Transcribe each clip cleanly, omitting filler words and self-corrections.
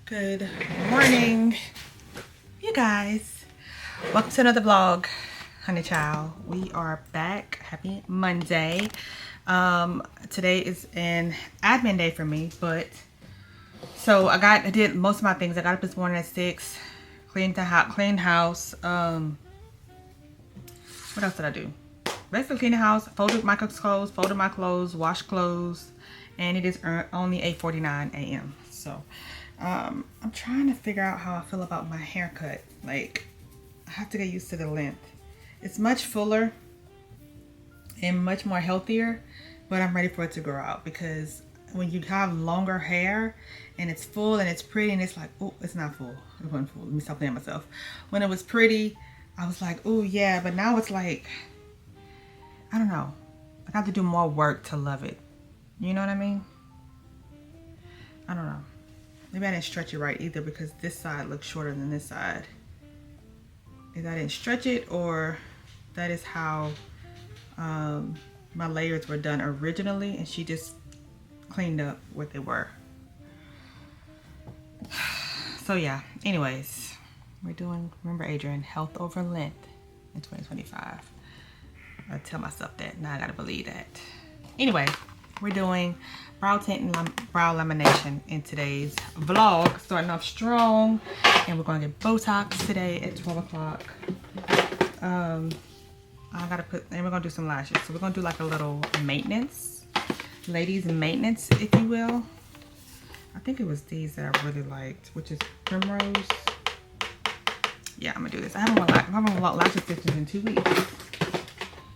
Good morning, you guys. Welcome to another vlog, honey child. We are back. Happy Monday. Today is an admin day for me, but so I did most of my things. I got up this morning at 6, cleaned house. What else did I do? Basically clean the house, folded my clothes, washed clothes, and it is only 8:49 a.m. So I'm trying to figure out how I feel about my haircut. Like, I have to get used to the length. It's much fuller and much more healthier, but I'm ready for it to grow out, because when you have longer hair and it's full and it's pretty and it's like, oh, it's not full. It wasn't full. Let me stop playing myself. When it was pretty, I was like, oh yeah, but now it's like, I don't know. I have to do more work to love it. You know what I mean? I don't know. Maybe I didn't stretch it right either, because this side looks shorter than this side. Either I didn't stretch it, or that is how my layers were done originally, and she just cleaned up what they were. So yeah, anyways, we're doing, remember Adrianne, health over length in 2025. I tell myself that, now I gotta believe that. Anyway, we're doing brow tint and brow lamination in today's vlog. Starting off strong, and we're gonna get Botox today at 12 o'clock. And we're gonna do some lashes. So we're gonna do like a little maintenance, ladies maintenance, if you will. I think it was these that I really liked, which is Primrose. Yeah, I'm gonna do this. I haven't worn lash extensions in 2 weeks.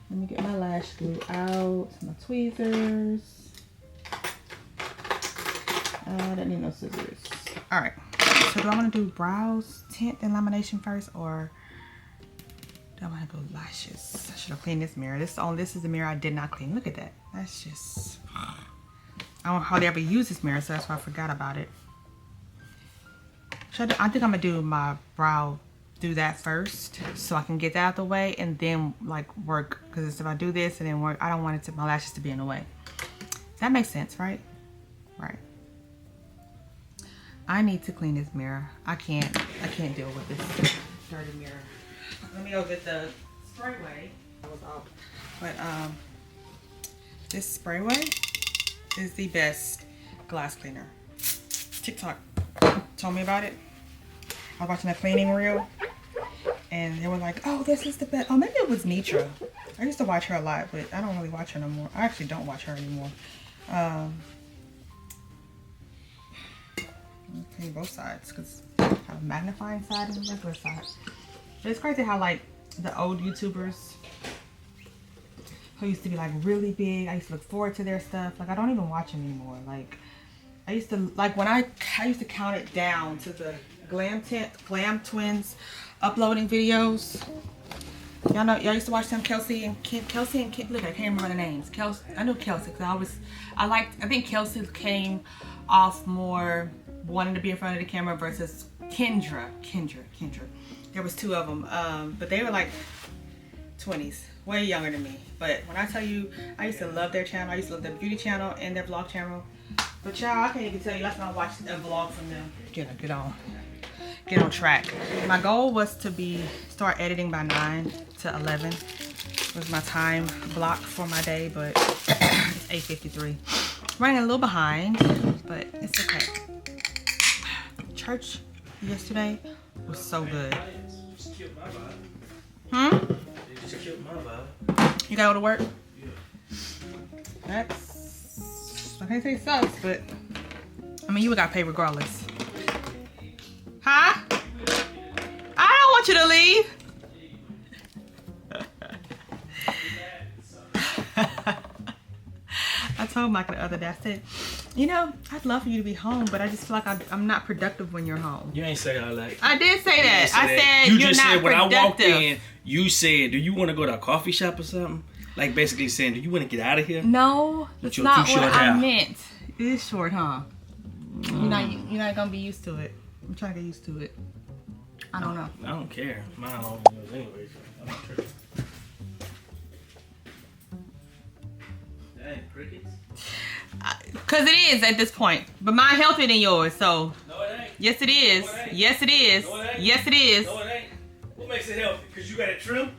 Let me get my lash glue out, my tweezers. I don't need no scissors. All right, so do I want to do brows, tint, and lamination first, or do I want to go lashes? I should have cleaned this mirror. This is the mirror I did not clean. Look at that. That's just, I don't hardly ever use this mirror, so that's why I forgot about it. I think I'm gonna do my brow, do that first, so I can get that out the way, and then like work, because if I do this and then work, I don't want my lashes to be in the way. That makes sense, right? Right. I need to clean this mirror. I can't deal with this dirty mirror. Let me go get the sprayway. But this sprayway is the best glass cleaner. TikTok told me about it. I was watching a cleaning reel, and they were like, oh, this is the best. Oh, maybe it was Nitra. I used to watch her a lot, but I don't really watch her no more. I actually don't watch her anymore. Clean both sides, because I have a magnifying side and a regular side. But it's crazy how like the old YouTubers who used to be like really big, I used to look forward to their stuff. Like, I don't even watch them anymore. Like, I used to, like, when I used to count it down to the Glam Twins uploading videos. Y'all used to watch them, Kelsey and Kim. Look, I can't remember the names. I knew Kelsey because I think Kelsey came off more wanting to be in front of the camera versus Kendra. There was 2 of them, but they were like 20s, way younger than me. But when I tell you, I used to love their channel. I used to love their beauty channel and their vlog channel. But y'all, I can't even tell you last time I watched a vlog from them. Get on track. My goal was to start editing by 9 to 11. Was my time block for my day, but it's 8:53. Running a little behind, but it's okay. Church yesterday was so good. You gotta go to work? That's, I can't say it sucks, but I mean, you got paid regardless. Huh? I don't want you to leave. I told Mike the other day, I said, you know, I'd love for you to be home, but I just feel like I'm not productive when you're home. You ain't say all that. I did say that. I said you you're just not said when productive. I walked in, you said, do you want to go to a coffee shop or something? Like basically saying, do you want to get out of here? No, that's not what I meant. It is short, huh? You're not gonna be used to it. I'm trying to get used to it. I don't know. I don't care. Mine always was anyway. So I don't care. That ain't crickets. Because it is at this point. But mine healthier than yours, so. No, it ain't. Yes, it is. No, it ain't. Yes, it is. No, it ain't. Yes, it is. No, it ain't. What makes it healthy? Because you got it trim?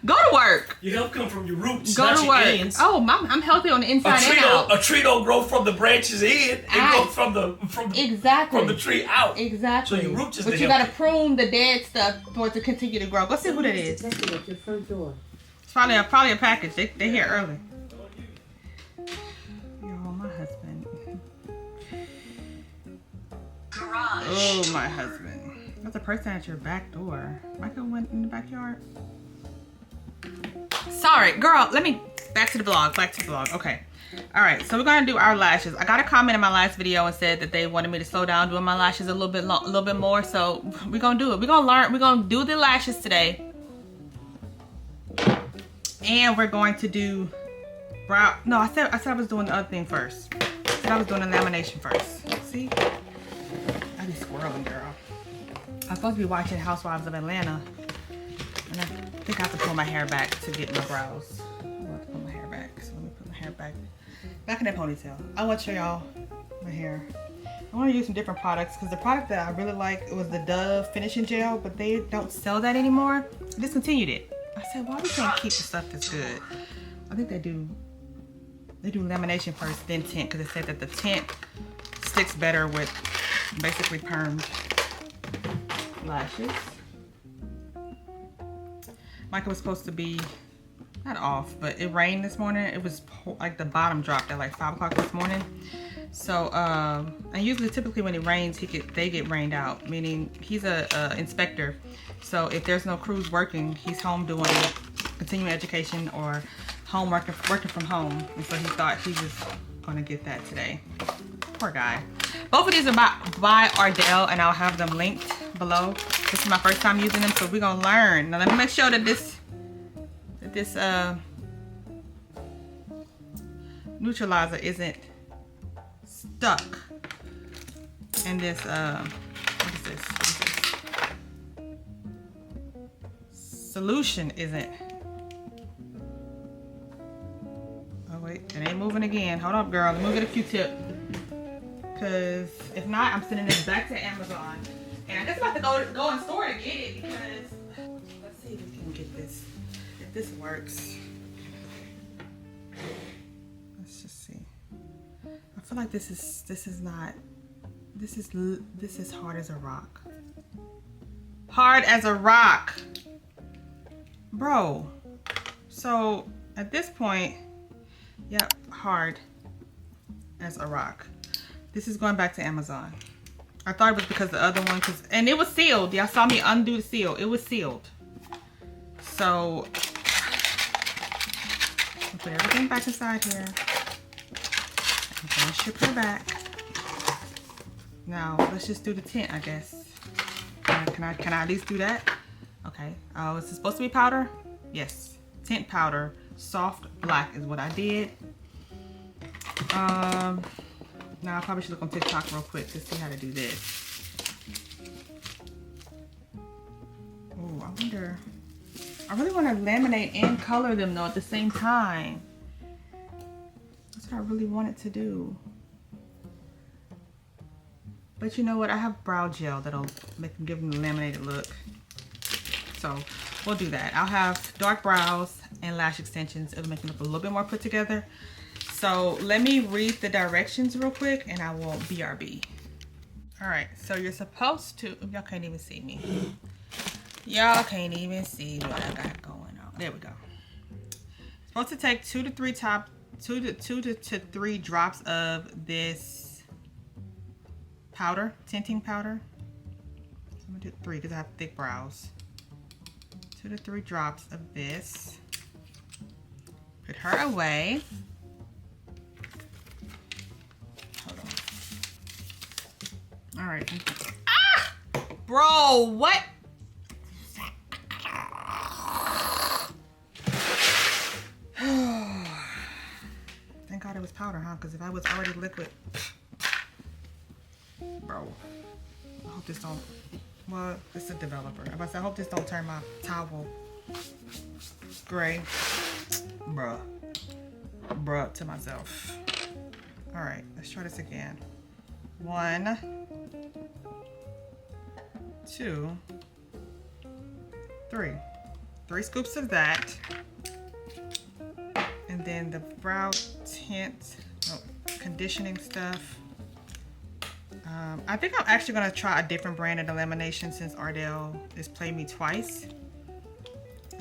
Go to work. Your health come from your roots, Go not to your work. ends. Oh, I'm healthy on the inside and out. A tree don't grow from the branches in. It grows from the tree out. Exactly. So your roots is but you gotta prune the dead stuff for it to continue to grow. Go see who that is. At your front door. It's probably a package. They here early. Yo, my husband. Garage. Oh, my husband. There's a person at your back door. Michael went in the backyard. Sorry, girl. Back to the vlog. Okay. All right. So we're gonna do our lashes. I got a comment in my last video and said that they wanted me to slow down doing my lashes a little bit more. So we're gonna do it. We're gonna learn. We're gonna do the lashes today, and we're going to do brow. No, I said I was doing the other thing first. I said I was doing the lamination first. See? I be squirreling, girl. I'm supposed to be watching Housewives of Atlanta. And I think I have to pull my hair back to get my brows. I have to pull my hair back. So let me put my hair back in that ponytail. I want to show y'all my hair. I want to use some different products because the product that I really liked was the Dove finishing gel, but they don't sell that anymore. I discontinued it. I said, why we can't keep the stuff that's good? I think they do lamination first, then tint, because they said that the tint sticks better with basically permed lashes. Michael was supposed to be not off, but it rained this morning. It was like the bottom dropped at like 5 o'clock this morning. So and typically when it rains, they get rained out, meaning he's a inspector. So if there's no crews working, he's home doing continuing education or home working from home. And so he thought he was gonna get that today. Poor guy. Both of these are by Ardell, and I'll have them linked below. This is my first time using them, so we're gonna learn. Now let me make sure that this neutralizer isn't stuck in this what is this? Solution isn't. Oh wait, it ain't moving again. Hold up, girl. Let me get a Q-tip. Because if not, I'm sending this back to Amazon. And I'm just about to go in store to get it because let's see if we can get this. If this works. Let's just see. I feel like this is hard as a rock. Hard as a rock. Bro. So at this point, yep, hard as a rock. This is going back to Amazon. I thought it was because the other one, and it was sealed. Y'all saw me undo the seal. It was sealed. So, I'll put everything back inside here. I'm gonna ship her back. Now, let's just do the tint, I guess. Can I at least do that? Okay. Oh, is it supposed to be powder? Yes. Tint powder. Soft black is what I did. Now I probably should look on TikTok real quick to see how to do this. Oh, I wonder. I really want to laminate and color them though at the same time. That's what I really wanted to do. But you know what? I have brow gel that'll give them the laminated look. So we'll do that. I'll have dark brows and lash extensions. It'll make them look a little bit more put together. So let me read the directions real quick and I will BRB. All right, so you're supposed to, y'all can't even see me. Y'all can't even see what I got going on. There we go. Supposed to take 2 to 3 drops of this powder, tinting powder. So I'm gonna do 3 because I have thick brows. 2 to 3 drops of this. Put her away. All right. Ah! Bro, what? Thank God it was powder, huh? Because if I was already liquid. Bro. I hope this don't. Well, it's a developer. I hope this don't turn my towel gray. Bruh to myself. All right, let's try this again. 1, 2, 3. 3 scoops of that. And then the brow tint, conditioning stuff. I think I'm actually gonna try a different brand of lamination since Ardell has played me twice.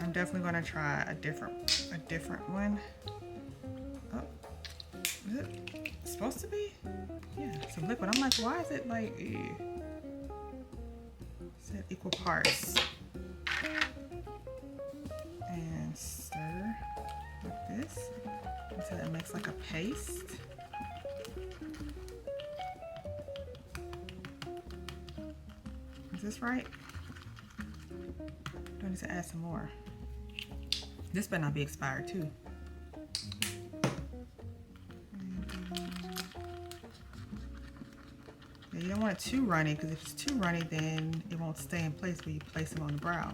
I'm definitely gonna try a different one. Oh, is it supposed to be? Yeah, it's a liquid. I'm like, why is it like, it said equal parts. And stir like this until it makes like a paste. Is this right? Do I need to add some more? This better not be expired too. Yeah, you don't want it too runny, because if it's too runny, then it won't stay in place when you place them on the brow.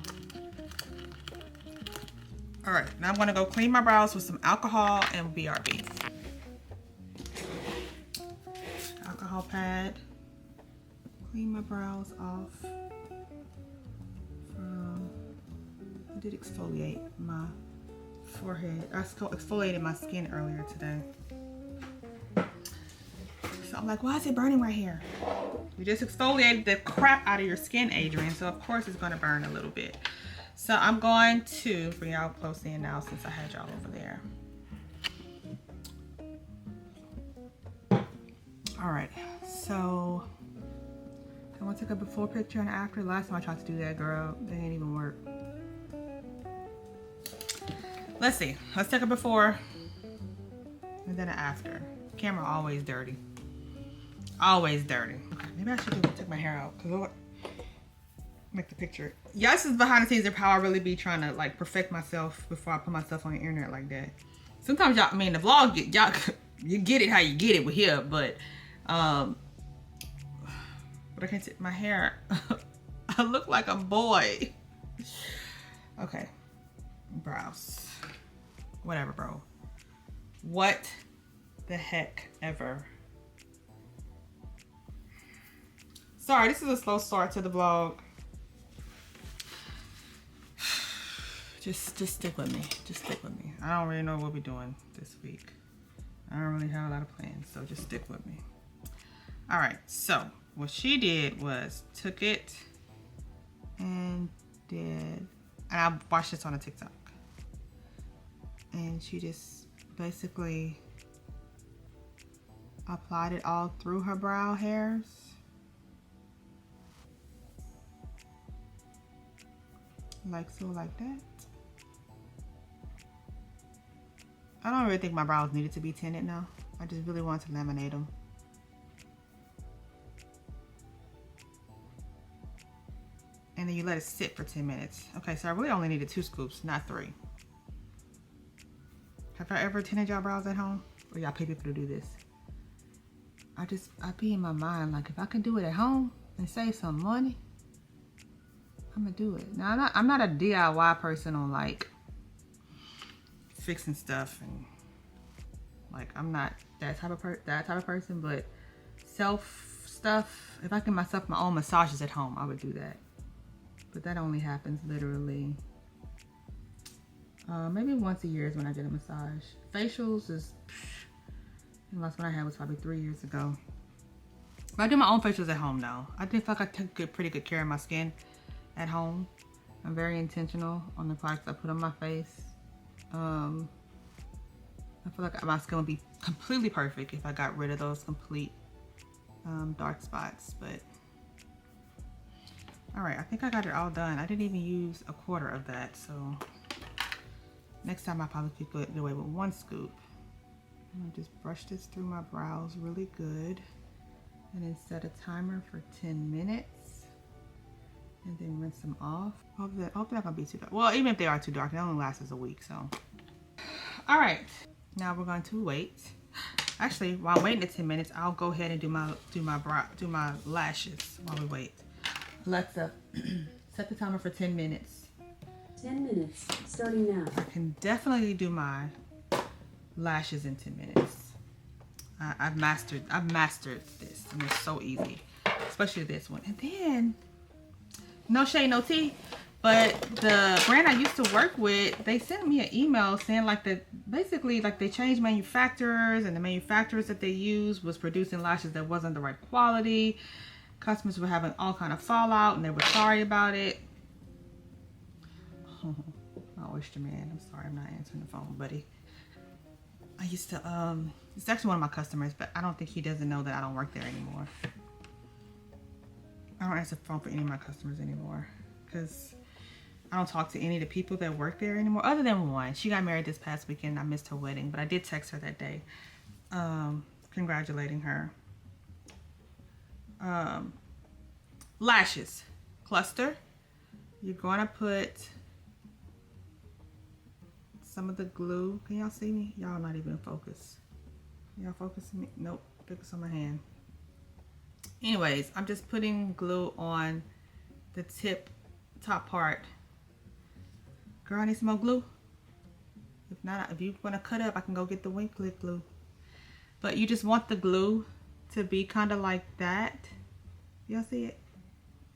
All right, now I'm gonna go clean my brows with some alcohol and BRB. Alcohol pad. Clean my brows off. I did exfoliate my forehead. I exfoliated my skin earlier today. So I'm like, why is it burning right here? You just exfoliated the crap out of your skin, Adrianne. So of course it's gonna burn a little bit. So I'm going to bring y'all close in now since I had y'all over there. All right, so I want to take a before picture and after. Last time I tried to do that, girl, it didn't even work. Let's see, let's take a before and then an after. Camera always dirty. Always dirty. Okay, maybe I should take my hair out because make the picture. Yeah, this is behind the scenes of how I really be trying to like perfect myself before I put myself on the internet like that. Sometimes y'all, I mean, the vlog, y'all, you get it how you get it with here, but I can't take my hair. I look like a boy. Okay, brows. Whatever, bro. What the heck ever. Sorry, this is a slow start to the vlog. Just stick with me. Just stick with me. I don't really know what we're doing this week. I don't really have a lot of plans, so just stick with me. All right, so what she did was took it and I watched this on a TikTok. And she just basically applied it all through her brow hairs. Like so, like that. I don't really think my brows needed to be tinted now. I just really wanted to laminate them. And then you let it sit for 10 minutes. Okay, so I really only needed 2 scoops, not 3. Have I ever tinted y'all brows at home? Or y'all pay people to do this? I be in my mind, like, if I can do it at home and save some money, I'm gonna do it. Now, I'm not a DIY person on like fixing stuff, and like I'm not that type of person, but self stuff, if I can myself my own massages at home, I would do that. But that only happens literally maybe once a year is when I get a massage. Facials is, the last one I had was probably 3 years ago. But I do my own facials at home now. I think like I take pretty good care of my skin at home. I'm very intentional on the products I put on my face. I feel like my skin would be completely perfect if I got rid of those complete dark spots, but all right, I think I got it all done. I didn't even use a quarter of that, so next time I probably could get away with 1 scoop. I'm gonna just brush this through my brows really good and then set a timer for 10 minutes and then rinse them off. Hopefully they're not gonna be too dark. Well, even if they are too dark, it only lasts us a week, so. All right, now we're going to wait. Actually, while waiting the 10 minutes, I'll go ahead and do my lashes while we wait. Alexa, set the timer for 10 minutes. 10 minutes, starting now. I can definitely do my lashes in 10 minutes. I've mastered this, and it's so easy, especially this one. And then, no shade, no tea, but the brand I used to work with, they sent me an email saying like that basically like they changed manufacturers, and the manufacturers that they used was producing lashes that wasn't the right quality. Customers were having all kind of fallout, and they were sorry about it. Oh, oyster man, I'm sorry, I'm not answering the phone, buddy. I used to, it's actually one of my customers, but I don't think he doesn't know that I don't work there anymore. I don't answer the phone for any of my customers anymore, because I don't talk to any of the people that work there anymore, other than one. She got married this past weekend. I missed her wedding, but I did text her that day, congratulating her. Lashes, cluster. You're going to put some of the glue. Can y'all see me? Y'all not even in focus. Y'all focusing me? Nope. Focus on my hand. Anyways, I'm just putting glue on the top part. Girl, I need some more glue. If not, if you want to cut up, I can go get the wing clip glue. But you just want the glue to be kind of like that. Y'all see it?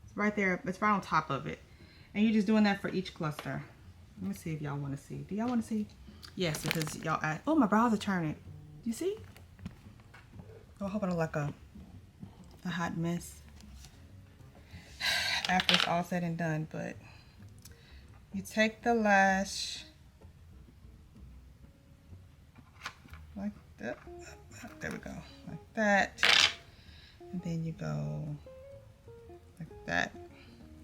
It's right there. It's right on top of it. And you're just doing that for each cluster. Let me see if y'all want to see. Do y'all want to see? Yes, because y'all asked. Oh, my brows are turning. You see? Oh, I hope I don't look like a hot mess after it's all said and done. But you take the lash like that. There we go. Like that. And then you go like that.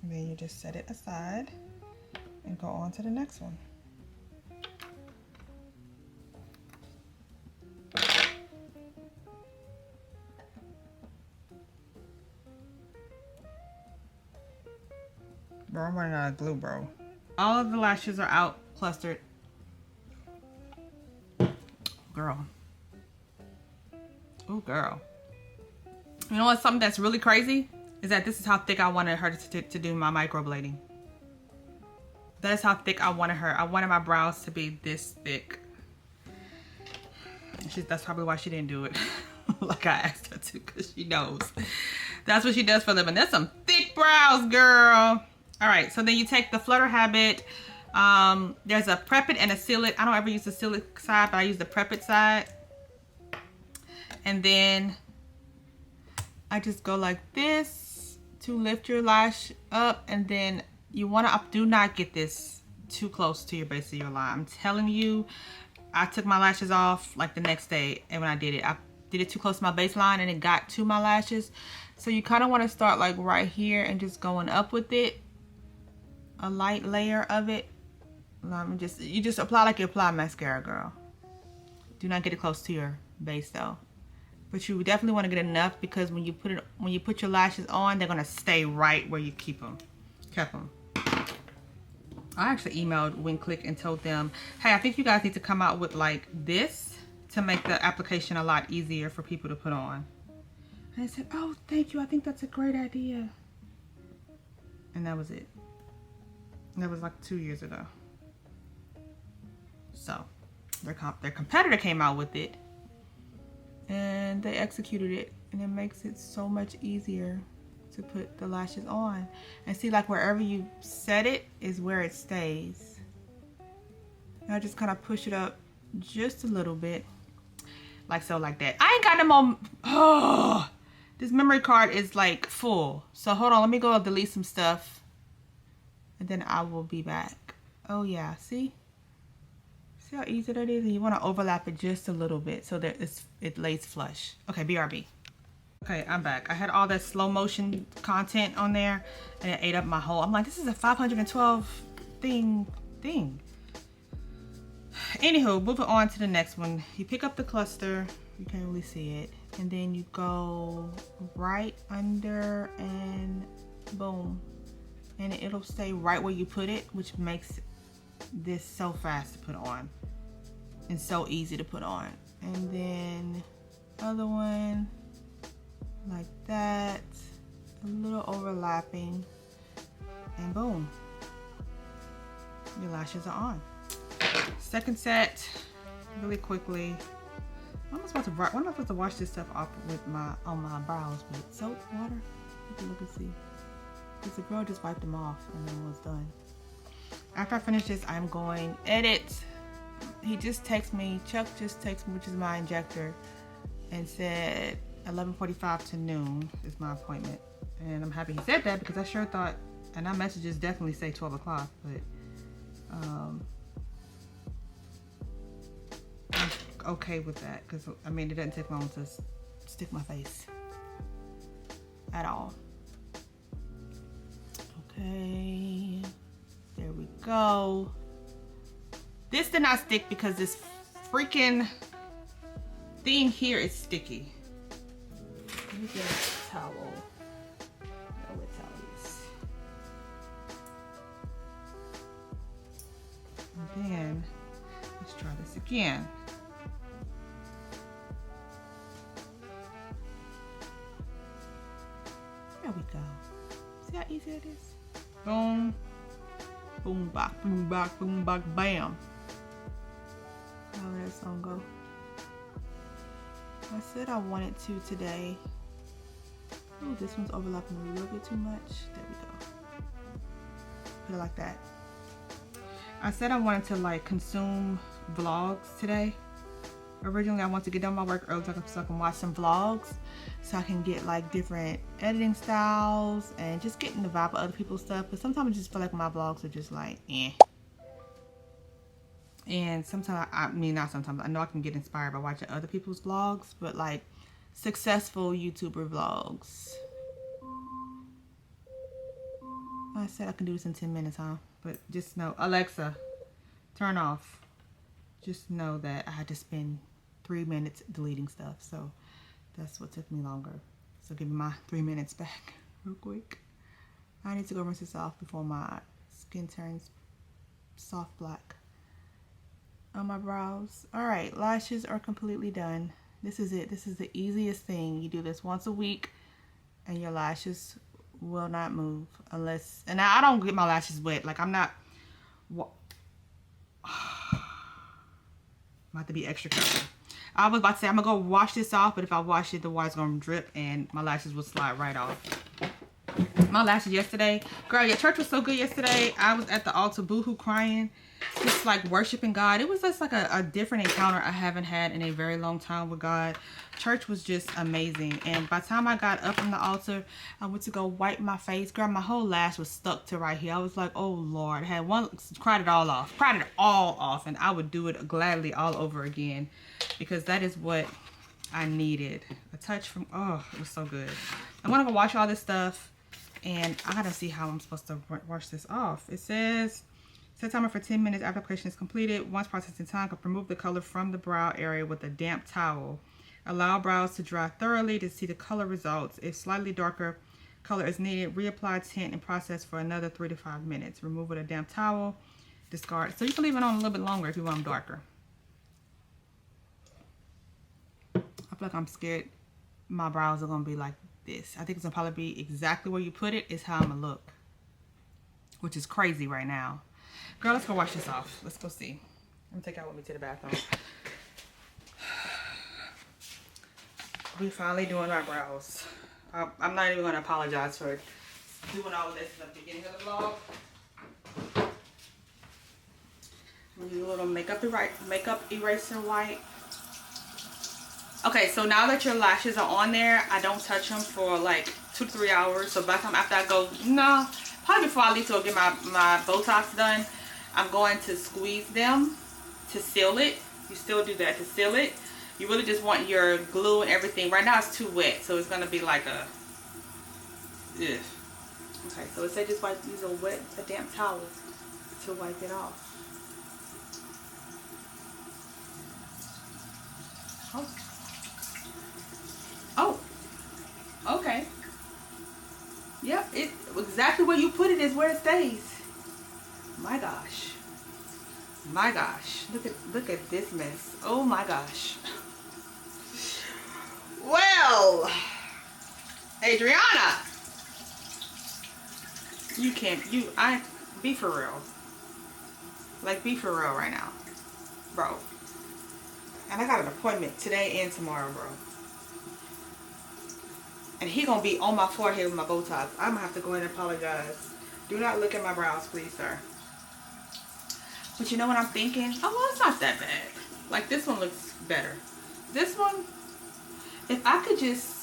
And then you just set it aside and go on to the next one. Bro, I'm running out of glue, bro. All of the lashes are out, clustered. Girl. Oh, girl. You know what's something that's really crazy? Is that this is how thick I wanted her to do my microblading. That is how thick I wanted her. I wanted my brows to be this thick. That's probably why she didn't do it like I asked her to, because she knows. That's what she does for a living. That's some thick brows, girl. All right, so then you take the Flutter Habit. There's a Prep It and a Seal It. I don't ever use the Seal It side, but I use the Prep It side. And then I just go like this to lift your lash up, and then you want to do not get this too close to your base of your line. I'm telling you, I took my lashes off like the next day, and when I did it too close to my baseline, and it got to my lashes. So you kind of want to start like right here and just going up with it, a light layer of it. You just apply like you apply mascara, girl. Do not get it close to your base though. But you definitely want to get enough, because when you put your lashes on, they're gonna stay right where you kept them. I actually emailed WinClick and told them, hey, I think you guys need to come out with like this to make the application a lot easier for people to put on. And they said, oh, thank you. I think that's a great idea. And that was it. And that was like 2 years ago. So their competitor came out with it, and they executed it, and it makes it so much easier to put the lashes on. And see, like wherever you set it is where it stays. And I just kind of push it up just a little bit, like so, like that. I ain't got no more. Oh, this memory card is like full. So hold on, let me go delete some stuff, and then I will be back. Oh yeah, see how easy that is? And you want to overlap it just a little bit so that it lays flush. Okay, BRB. Okay, I'm back. I had all that slow motion content on there, and it ate up my whole. I'm like, this is a 512 thing. Anywho, moving on to the next one. You pick up the cluster. You can't really see it. And then you go right under, and boom. And it'll stay right where you put it, which makes this so fast to put on and so easy to put on. And then other one like that, a little overlapping, and boom, your lashes are on. Second set, really quickly, When am I supposed to wash this stuff off with on my brows with soap, water? You can look and see. Because the girl just wiped them off and then was done. After I finish this, I'm going edit. He just texted me, Chuck just texted me, which is my injector, and said 11:45 to noon is my appointment. And I'm happy he said that because I sure thought, and our messages definitely say 12 o'clock, but I'm okay with that because I mean it doesn't take long to stick my face at all. Okay, there we go. This did not stick because this freaking thing here is sticky. Let me get a towel. A wet towel is. And then let's try this again. There we go. See how easy it is? Boom. Boom, bop, boom, bop, boom, bop, bam. How did that song go? I said I wanted to today. Oh, this one's overlapping a little bit too much. There we go. Put it like that. I said I wanted to like consume vlogs today. Originally, I wanted to get done my work early so I can watch some vlogs, so I can get like different editing styles and just getting the vibe of other people's stuff. But sometimes I just feel like my vlogs are just like eh. And sometimes, I mean not sometimes, I know I can get inspired by watching other people's vlogs, but like successful YouTuber vlogs. I said I can do this in 10 minutes, huh? But just know, Alexa, turn off. Just know that I had to spend 3 minutes deleting stuff, so that's what took me longer. So give me my 3 minutes back real quick. I need to go rinse this off before my skin turns soft black on my brows. All right, lashes are completely done. This is it. This is the easiest thing. You do this once a week and your lashes will not move unless, and I don't get my lashes wet. Like I'm not, I'm about to be extra careful. I was about to say I'm gonna go wash this off, but if I wash it, the water's gonna drip and my lashes will slide right off. My lashes yesterday, girl, yeah, church was so good yesterday. I was at the altar boohoo crying, just like worshiping God. It was just like a different encounter I haven't had in a very long time with God. Church was just amazing. And by the time I got up from the altar, I went to go wipe my face. Girl, my whole lash was stuck to right here. I was like, oh Lord. I had one, cried it all off, and I would do it gladly all over again because that is what I needed. A touch from, oh, it was so good. I'm gonna go wash all this stuff. And I gotta see how I'm supposed to wash this off. It says, set timer for 10 minutes after application is completed. Once processing time, remove the color from the brow area with a damp towel. Allow brows to dry thoroughly to see the color results. If slightly darker color is needed, reapply tint and process for another 3 to 5 minutes. Remove with a damp towel. Discard. So you can leave it on a little bit longer if you want them darker. I feel like I'm scared my brows are gonna be like this. I think it's gonna probably be exactly where you put it is how I'm gonna look, which is crazy right now. Girl, let's go wash this off. Let's go see. I'm gonna take out with me to the bathroom. We finally doing our brows. I'm not even gonna apologize for doing all of this at the beginning of the vlog. I'm gonna do a little makeup eraser wipe. Okay, so now that your lashes are on there, I don't touch them for like 2 to 3 hours. So by the time after I go, no, probably before I leave to go get my Botox done, I'm going to squeeze them to seal it. You still do that to seal it. You really just want your glue and everything. Right now it's too wet, so it's gonna be like a, ugh. Okay, so it said just use a damp towel to wipe it off. Oh, okay. Yep, it exactly where you put it is where it stays. My gosh. My gosh. Look at this mess. Oh my gosh. Well, Adriana, be for real. Like, be for real right now, bro. And I got an appointment today and tomorrow, bro. And he gonna be on my forehead with my Botox. I'm gonna have to go in and apologize. Do not look at my brows, please, sir. But you know what I'm thinking? Oh, well, it's not that bad. Like, this one looks better. This one, if I could just...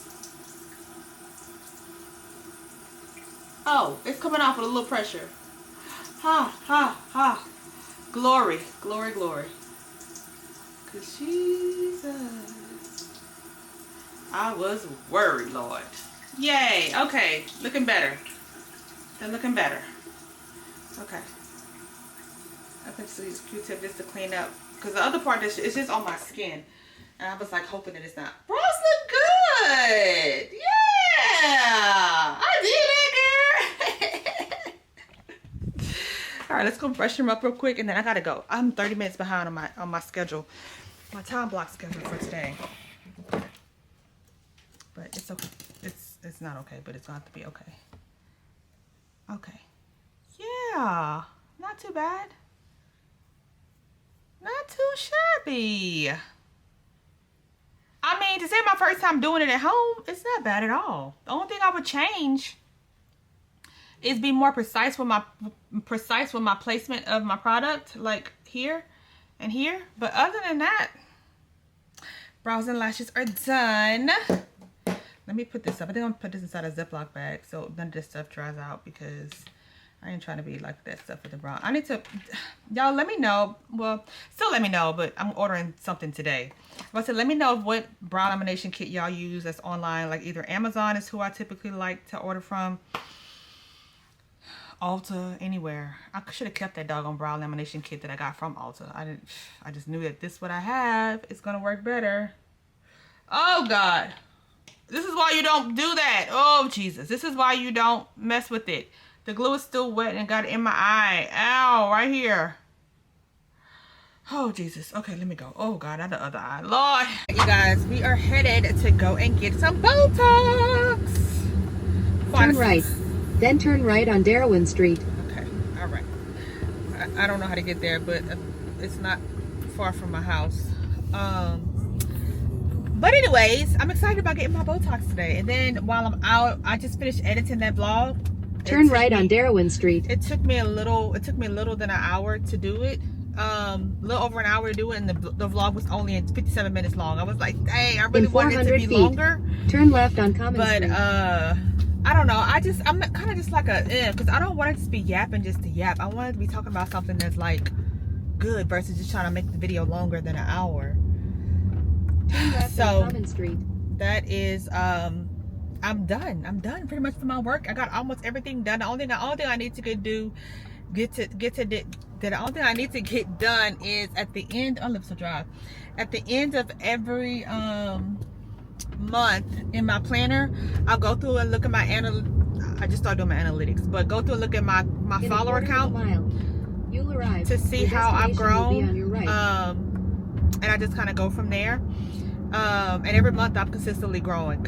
Oh, it's coming off with a little pressure. Ha, ha, ha. Glory, glory, glory. Cause Jesus. I was worried, Lord. Yay, okay. Looking better. They're looking better. Okay. I think so use Q-tip just to clean up. Because the other part, is just on my skin. And I was like hoping that it's not. Brows look good. Yeah. I did it, girl. All right, let's go brush them up real quick. And then I got to go. I'm 30 minutes behind on my schedule. My time block schedule for today. But it's okay. It's not okay, but it's going to have to be okay. Okay. Yeah. Not too bad. Not too shabby. I mean, to say my first time doing it at home, it's not bad at all. The only thing I would change is be more precise with my placement of my product, like here and here. But other than that, brows and lashes are done. Let me put this up. I think I'm gonna put this inside a Ziploc bag so none of this stuff dries out, because I ain't trying to be like that stuff with the brow. I need to, y'all let me know. Well, still let me know, but I'm ordering something today. But I said, let me know what brow lamination kit y'all use that's online. Like either Amazon is who I typically like to order from. Ulta, anywhere. I should have kept that doggone brow lamination kit that I got from Ulta. I just knew that this what I have is gonna work better. Oh God. This is why you don't do that. Oh Jesus. This is why you don't mess with it. The glue is still wet and got it in my eye. Ow, right here. Oh, Jesus. Okay, let me go. Oh, God, not the other eye. Lord. You guys, we are headed to go and get some Botox. Turn right. Then turn right on Darwin Street. Okay, all right. I don't know how to get there, but it's not far from my house. But anyways, I'm excited about getting my Botox today. And then while I'm out, I just finished editing that vlog. Turn right on Darwin Street. It took me a little than an hour to do it. A little over an hour to do it, and the vlog was only 57 minutes long. I was like, dang, I really wanted it to be longer. Turn left on Common Street. But I don't know. I'm kind of just like because I don't want it to be yapping just to yap. I want it to be talking about something that's like good versus just trying to make the video longer than an hour. Turn left on Common Street. That is I'm done pretty much for my work. I got almost everything done. The only thing I need to the only thing I need to get done is at the end. Oh, lips are dry. At the end of every month in my planner, I'll go through and look at my I just started doing my analytics, but go through and look at my follower count You'll arrive. to see how I've grown. And I just kind of go from there. And every month I'm consistently growing,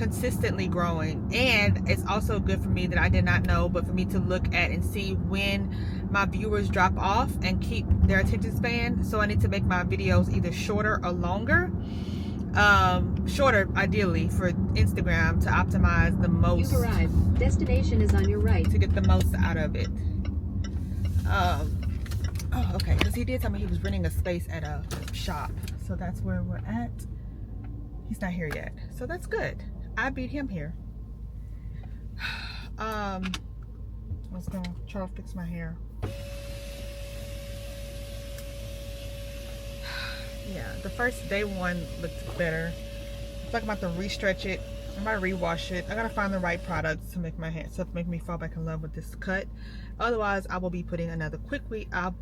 and it's also good for me that I did not know, but for me to look at and see when my viewers drop off and keep their attention span. So I need to make my videos either shorter or longer. Shorter ideally for Instagram to optimize the most. You've arrived. Destination is on your right. To get the most out of it. Oh, okay, because he did tell me he was renting a space at a shop, so that's where we're at. He's not here yet, so that's good. I beat him here. I was gonna try to fix my hair. Yeah, the first day one looked better. I feel like I'm about to re-stretch it. I'm about to re-wash it. I gotta find the right products to make my hair, to make me fall back in love with this cut. Otherwise, I will be putting another quick weave, or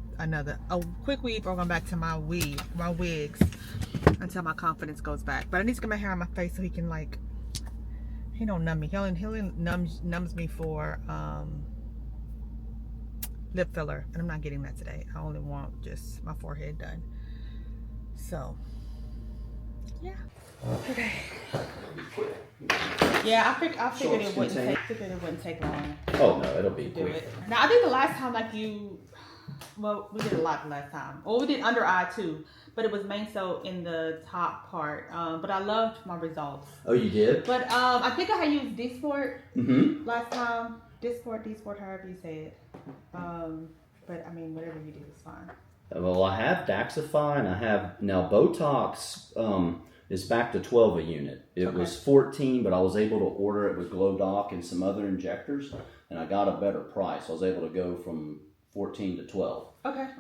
going back to my wigs until my confidence goes back. But I need to get my hair on my face so he can, like, he don't numb me. He only numbs me for lip filler, and I'm not getting that today. I only want just my forehead done. So yeah. Okay. Yeah, I figured it wouldn't take long. Oh no, it'll be Do quick. it. Now I think the last time, like, you well, we did a lot last time. Well, we did under eye too, but it was main so in the top part. But I loved my results. Oh, you did? But I think I had used D-Sport last time. D-Sport, however you say it. But I mean, whatever you do is fine. Well, I have Daxify and I have now Botox. Is back to 12 a unit. It was 14, but I was able to order it with Glow Doc and some other injectors, and I got a better price. I was able to go from 14 to 12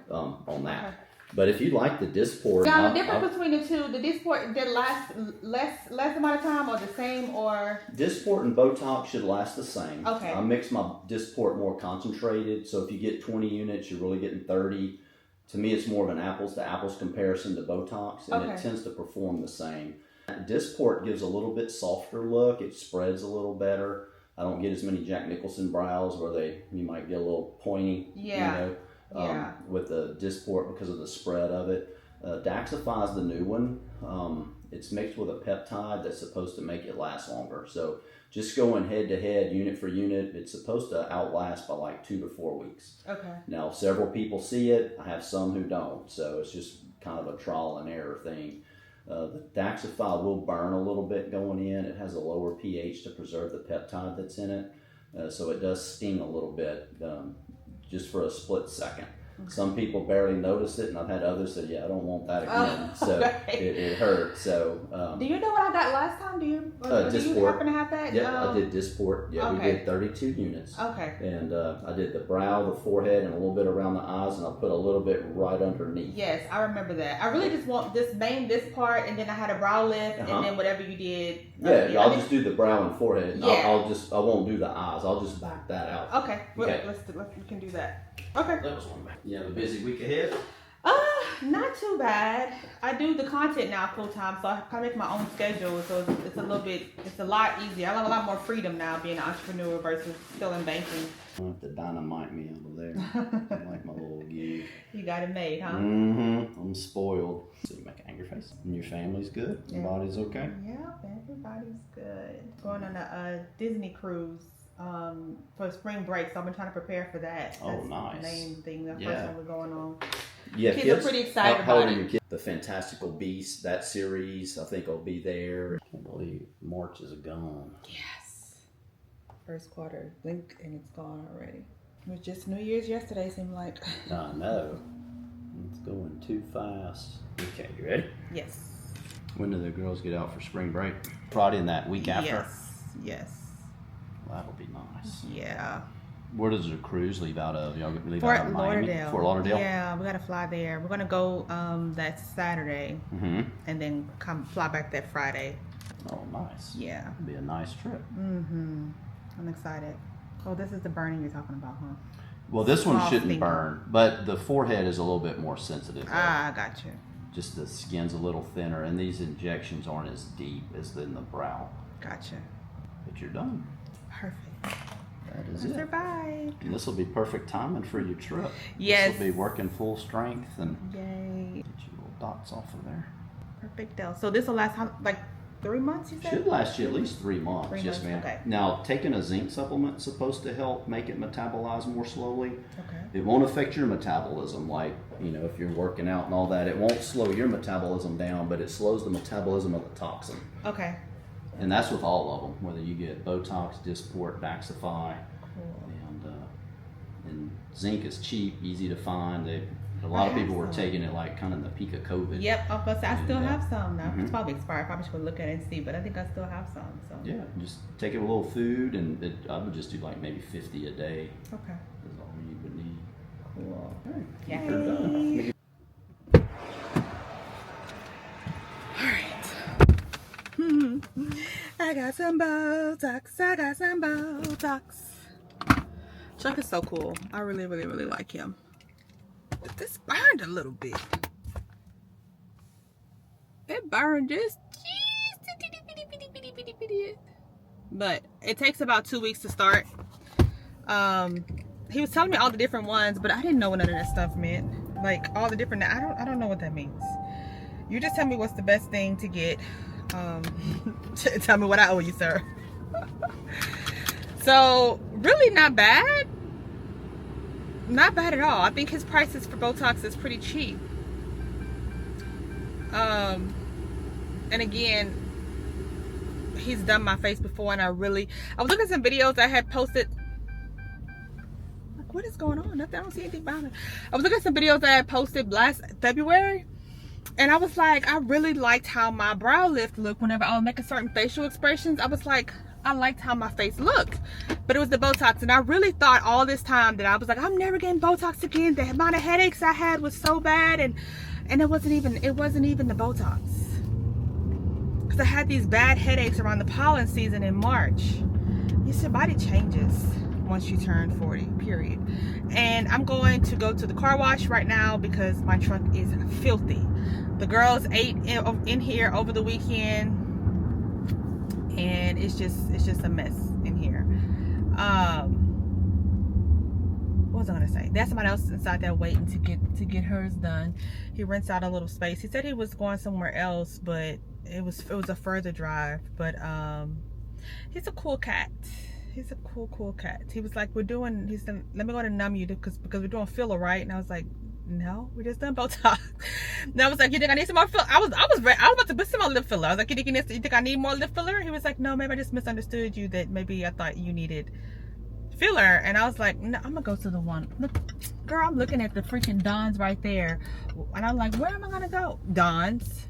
on that. Okay. But if you like the Dysport... Now, the difference between the two, the Dysport, did last less amount of time or the same, or... Dysport and Botox should last the same. Okay. I mix my Dysport more concentrated, so if you get 20 units, you're really getting 30. To me, it's more of an apples-to-apples comparison to Botox, and it tends to perform the same. Dysport gives a little bit softer look. It spreads a little better. I don't get as many Jack Nicholson brows where you might get a little pointy, with the Dysport because of the spread of it. Daxify is the new one. It's mixed with a peptide that's supposed to make it last longer. So just going head to head, unit for unit, it's supposed to outlast by like 2 to 4 weeks. Okay. Now, several people see it. I have some who don't. So it's just kind of a trial and error thing. The Daxify will burn a little bit going in. It has a lower pH to preserve the peptide that's in it. So it does sting a little bit just for a split second. Okay. Some people barely notice it, and I've had others say, "Yeah, I don't want that again." So it hurts. So do you know what I got last time? Do you happen to have that? Yeah, I did Dysport. Yeah, we did 32 units. Okay. And I did the brow, the forehead, and a little bit around the eyes, and I put a little bit right underneath. Yes, I remember that. I really just want this part, and then I had a brow lift, and then whatever you did. I'll just do the brow and forehead. Yeah. I won't do the eyes. I'll just back that out. Okay. We can do that. Okay. That was one back. You have a busy week ahead? Not too bad. I do the content now full time, so I kind of make my own schedule. So it's a lot easier. I have a lot more freedom now being an entrepreneur versus still in banking. I'll have to dynamite me over there. I like my little gig. You got it made, huh? Mm-hmm. I'm spoiled. So you make an angry face. And your family's good? Your body's okay? Yeah, everybody's good. Going on a Disney cruise. For spring break, so I've been trying to prepare for that. That's nice. The main thing, the first one we're going on. Yeah, kids are pretty excited about it. Your kids? The Fantastical Beasts, that series, I think will be there. I can't believe March is gone. Yes. First quarter, blink and it's gone already. It was just New Year's yesterday, seemed like. I know. It's going too fast. Okay, you ready? Yes. When do the girls get out for spring break? Friday and that week after? Yes. That'll be nice. Yeah. Where does the cruise leave out of? Y'all leave Fort out of Miami? Lauderdale. Fort Lauderdale? Yeah, we gotta fly there. We're gonna go that Saturday, and then fly back that Friday. Oh, nice. Yeah. It'll be a nice trip. I'm excited. Oh, this is the burning you're talking about, huh? Well, this one shouldn't burn, but the forehead is a little bit more sensitive. I got you. Just the skin's a little thinner, and these injections aren't as deep as in the brow. Gotcha. But you're done. Perfect. That is it. Survived. And this will be perfect timing for your trip. Yes. This will be working full strength, and yay. Get your little dots off of there. Perfect. So this will last like 3 months, you said? Should last you at least 3 months. 3 yes, months, ma'am. okay. Now, taking a zinc supplement is supposed to help make it metabolize more slowly. Okay. It won't affect your metabolism, like, if you're working out and all that. It won't slow your metabolism down, but it slows the metabolism of the toxin. Okay. And that's with all of them, whether you get Botox, Dysport, Daxify, and zinc is cheap, easy to find. A lot of people were taking it like kind of in the peak of COVID. Yep, I still have some now. It's probably expired. Probably should look at it and see, but I think I still have some. So yeah, just take it with a little food, and I would just do like maybe 50 a day. Okay. That's all you would need. Cool. All right. Yay. I got some Botox. Chuck is so cool. I really, really, really like him. But this burned a little bit. It burned just but it takes about 2 weeks to start. He was telling me all the different ones, but I didn't know what none of that stuff meant. Like all the different, I don't know what that means. You just tell me what's the best thing to get. Tell me what I owe you, sir. So really not bad. not bad at all. I think his prices for Botox is pretty cheap. And again, he's done my face before, and I was looking at some videos I had posted. Like, what is going on? Nothing. I don't see anything behind it. I was looking at some videos I had posted last February, and I was like, I really liked how my brow lift looked whenever I was making certain facial expressions. I was like, I liked how my face looked, but it was the Botox, and I really thought all this time that I was like, I'm never getting Botox again. The amount of headaches I had was so bad, and it wasn't even the Botox, because I had these bad headaches around the pollen season in March. Your body changes once you turn 40, period. And I'm going to go to the car wash right now because my truck is filthy. The girls ate in here over the weekend, and it's just a mess in here. What was I gonna say? There's somebody else inside there waiting to get hers done. He rents out a little space. He said he was going somewhere else, but it was a further drive. But he's a cool cat. He's a cool cat. He was like, he said, let me go to numb you because we're doing filler, right? And I was like, no, we just done Botox. And I was like, you think I need some more filler? I was about to put some more lip filler. I was like, you think I need more lip filler? He was like, no, maybe I just misunderstood you, that maybe I thought you needed filler. And I was like, no, I'm gonna go to the one. Look, girl, I'm looking at the freaking Don's right there, and I'm like, where am I gonna go? Don's.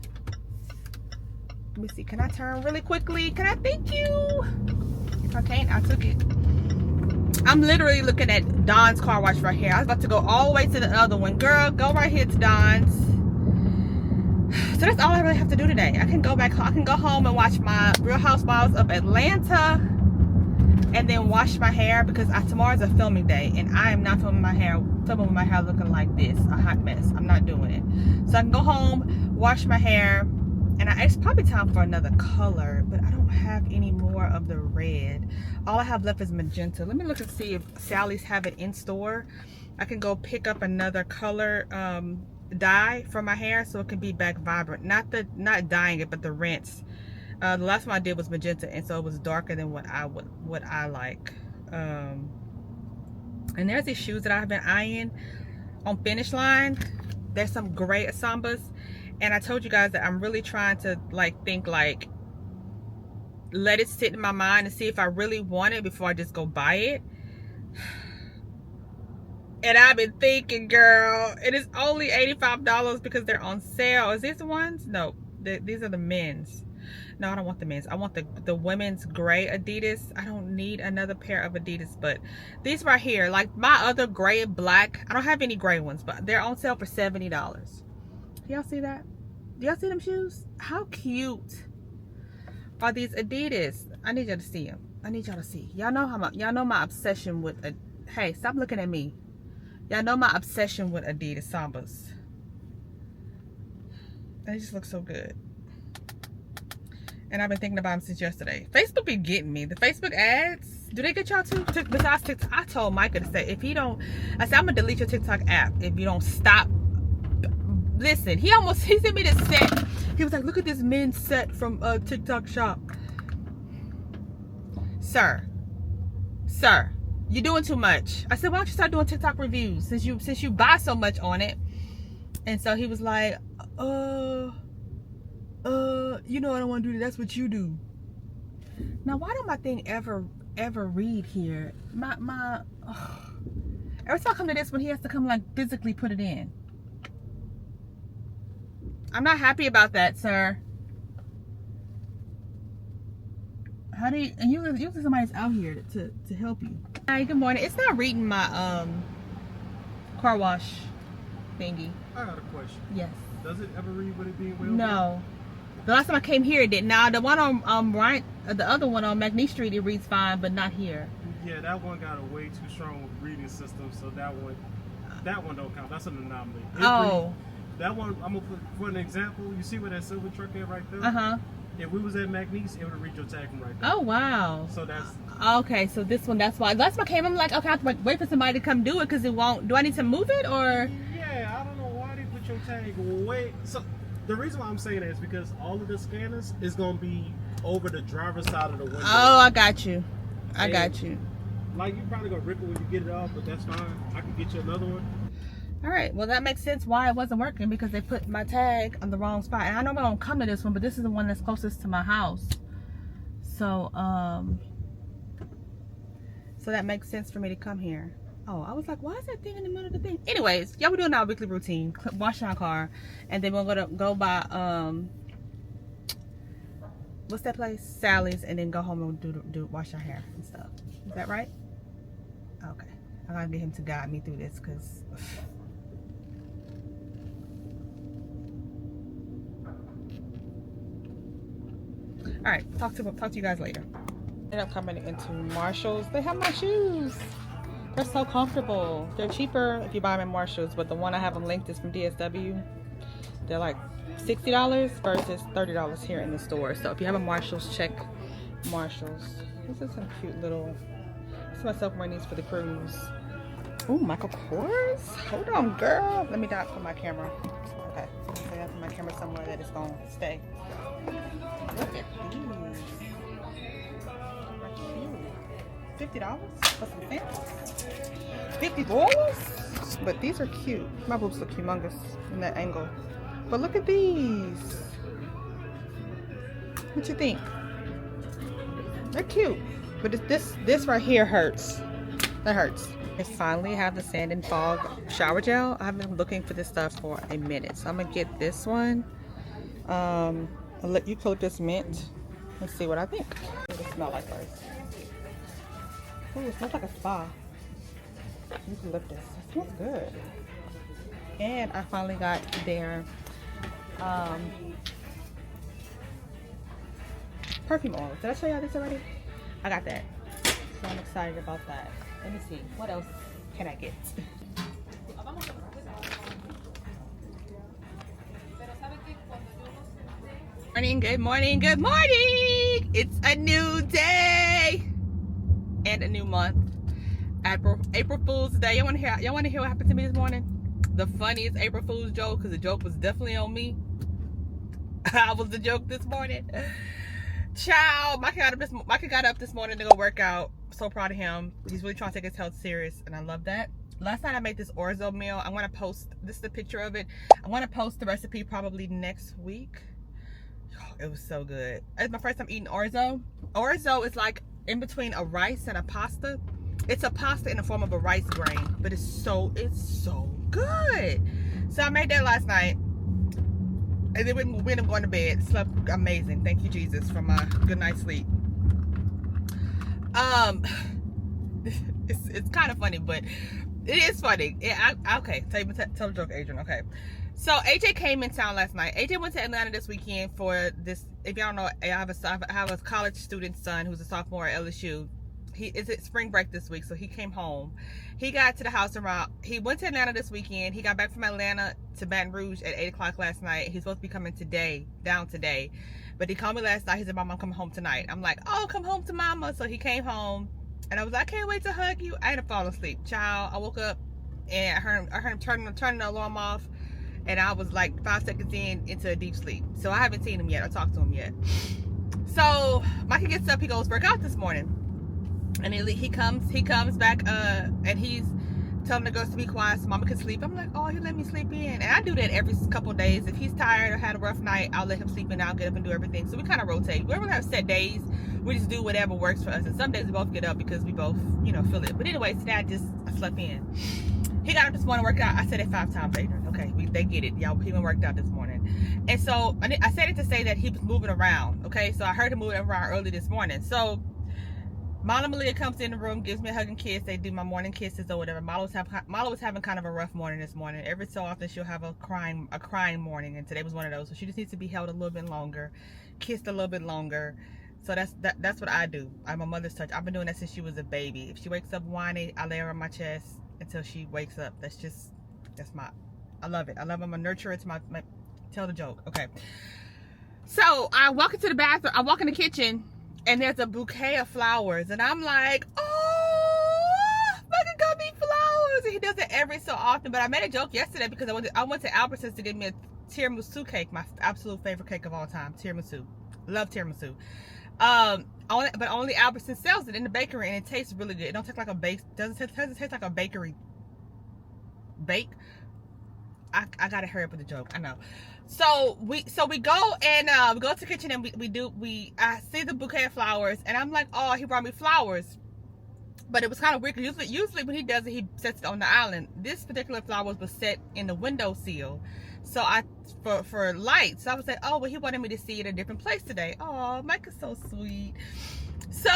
Let me see, can I turn really quickly? Can I? Thank you. If I can't, I took it. I'm literally looking at Don's car wash right here. I was about to go all the way to the other one. Girl, go right here to Don's. So that's all I really have to do today. I can go back home. I can go home and watch my Real Housewives of Atlanta, and then wash my hair, because tomorrow's a filming day, and I am not filming my hair looking like this, a hot mess. I'm not doing it. So I can go home, wash my hair, and it's probably time for another color, but I don't have any more of the red. All I have left is magenta. Let me look and see if Sally's have it in store. I can go pick up another color dye for my hair so it can be back vibrant. Not dyeing it, but the rinse. The last one I did was magenta, and so it was darker than what I like. And there's these shoes that I've been eyeing on Finish Line. There's some gray Asambas, and I told you guys that I'm really trying to let it sit in my mind and see if I really want it before I just go buy it. And I've been thinking, girl, it is only $85 because they're on sale. Is these the ones? No, these are the men's. No, I don't want the men's. I want the women's gray Adidas. I don't need another pair of Adidas, but these right here, like my other gray and black, I don't have any gray ones, but they're on sale for $70. Y'all see that? Do y'all see them shoes? How cute are these Adidas? I need y'all to see them. I need y'all to see. Y'all know my obsession with hey, stop looking at me. Y'all know my obsession with Adidas Sambas. They just look so good. And I've been thinking about them since yesterday. Facebook be getting me. The Facebook ads, do they get y'all too? Besides TikTok, I told Micah to say, I said, I'm gonna delete your TikTok app if you don't stop. Listen, he sent me this set. He was like, look at this men's set from TikTok shop. Sir, you're doing too much. I said, why don't you start doing TikTok reviews since you buy so much on it? And so he was like, you know I don't want to do that. That's what you do. Now, why don't my thing ever read here? Every time I come to this one, he has to come physically put it in. I'm not happy about that, sir. How do you? And usually somebody's out here to help you. Hi, good morning. It's not reading my car wash thingy. I got a question. Yes. Does it ever read with it being well? No. The last time I came here, it did. Now the one on the other one on McNeese Street, it reads fine, but not here. Yeah, that one got a way too strong reading system, so that one don't count. That's an anomaly. That one, I'm gonna put for an example. You see where that silver truck is right there? If we was at McNeese, it would read your tag from right there. Oh wow. So that's okay. So this one, that's why. Last time I came, I'm like, okay, I have to wait for somebody to come do it because it won't. Do I need to move it or? Yeah, I don't know why they put your tag way. So the reason why I'm saying that is because all of the scanners is gonna be over the driver's side of the window. Oh, I got you. I got you. Like, you probably gonna rip it when you get it off, but that's fine. I can get you another one. All right, well that makes sense why it wasn't working, because they put my tag on the wrong spot. And I know I don't come to this one, but this is the one that's closest to my house. So so that makes sense for me to come here. Oh, I was like, why is that thing in the middle of the thing? Anyways, y'all, we're doing our weekly routine. Wash our car, and then we're gonna go by what's that place? Sally's, and then go home and do wash our hair and stuff. Is that right? Okay. I gotta get him to guide me through this, because all right, talk to you guys later. Ended up coming into Marshall's. They have my shoes. They're so comfortable. They're cheaper if you buy them at Marshall's, but the one I have them linked is from DSW. They're like $60 versus $30 here in the store. So if you have a Marshall's, check Marshall's. This is some cute little. This is myself wearing these for the cruise. Oh, Michael Kors. Hold on, girl. Let me not put my camera. Okay, I have to put my camera somewhere that it's gonna stay. Look at these. $50 for some samples. $50? But these are cute. My boobs look humongous in that angle. But look at these. What you think? They're cute. But this right here hurts. That hurts. I finally have the Sand and Fog shower gel. I've been looking for this stuff for a minute. So I'm gonna get this one. Eucalyptus mint. Let's see what I think. What does it smell like first? Oh, it smells like a spa. Eucalyptus. It smells good. And I finally got their perfume oil. Did I show y'all this already? I got that. So I'm excited about that. Let me see. What else can I get? Morning, good morning, good morning! It's a new day and a new month. April Fool's Day. Y'all wanna hear what happened to me this morning? The funniest April Fool's joke, because the joke was definitely on me. I was the joke this morning. Child, Micah got up this morning to go work out. So proud of him. He's really trying to take his health serious, and I love that. Last night I made this orzo meal. I want to post, this is the picture of it. I want to post the recipe probably next week. Oh, it was so good. It's my first time eating orzo. Orzo is like in between a rice and a pasta. It's a pasta in the form of a rice grain, but it's so good. So I made that last night, and then we ended up going to bed. Slept amazing. Thank you, Jesus, for my good night's sleep. It's kind of funny, but it is funny. Okay, tell the joke, Adrianne. Okay, so AJ came in town last night. AJ went to Atlanta this weekend for this. If y'all don't know, I have a college student son who's a sophomore at LSU. It's at spring break this week, so he came home. He got to the house he went to Atlanta this weekend. He got back from Atlanta to Baton Rouge at 8 o'clock last night. He's supposed to be coming down today. But he called me last night. He said, Mom, I'm coming home tonight. I'm like, oh, come home to Mama. So he came home, and I was like, I can't wait to hug you. I had to fall asleep. Child, I woke up, and I heard him turning the alarm off, and I was like 5 seconds into a deep sleep. So I haven't seen him yet or talked to him yet. So Micah gets up. He goes work out this morning. And he comes back, and he's telling the girls to be quiet so Mama can sleep. I'm like, oh, he let me sleep in. And I do that every couple of days. If he's tired or had a rough night, I'll let him sleep in. I'll get up and do everything. So we kind of rotate. We don't really have set days. We just do whatever works for us. And some days we both get up because we both, feel it. But anyway, today I slept in. He got up this morning to work out. I said it 5 times, Adrianne. Okay, they get it. Y'all, he went worked out this morning. And so I said it to say that he was moving around. Okay, so I heard him moving around early this morning. So Mala Malia comes in the room, gives me a hug and kiss. They do my morning kisses or whatever. Mala was having kind of a rough morning this morning. Every so often she'll have a crying morning, and today was one of those. So she just needs to be held a little bit longer, kissed a little bit longer. So that's what I do. I'm a mother's touch. I've been doing that since she was a baby. If she wakes up whining, I lay her on my chest until she wakes up. I love it. I'm a nurturer. It's my tell the joke. Okay. So I walk into the bathroom. I walk in the kitchen, and there's a bouquet of flowers, and I'm like, oh, fucking got me flowers. And he does it every so often. But I made a joke yesterday because I went to Albertsons to get me a tiramisu cake, my absolute favorite cake of all time, tiramisu. Love tiramisu. But only Albertson sells it in the bakery, and it tastes really good. It don't taste like a bake. Doesn't taste like a bakery bake. I gotta hurry up with the joke. I know. So we go and we go to the kitchen, and I see the bouquet of flowers, and I'm like, oh, he brought me flowers. But it was kind of weird, because usually when he does it, he sets it on the island. This particular flower was set in the windowsill. So for light. So I was like, oh, well, he wanted me to see it in a different place today. Oh, Mike is so sweet. So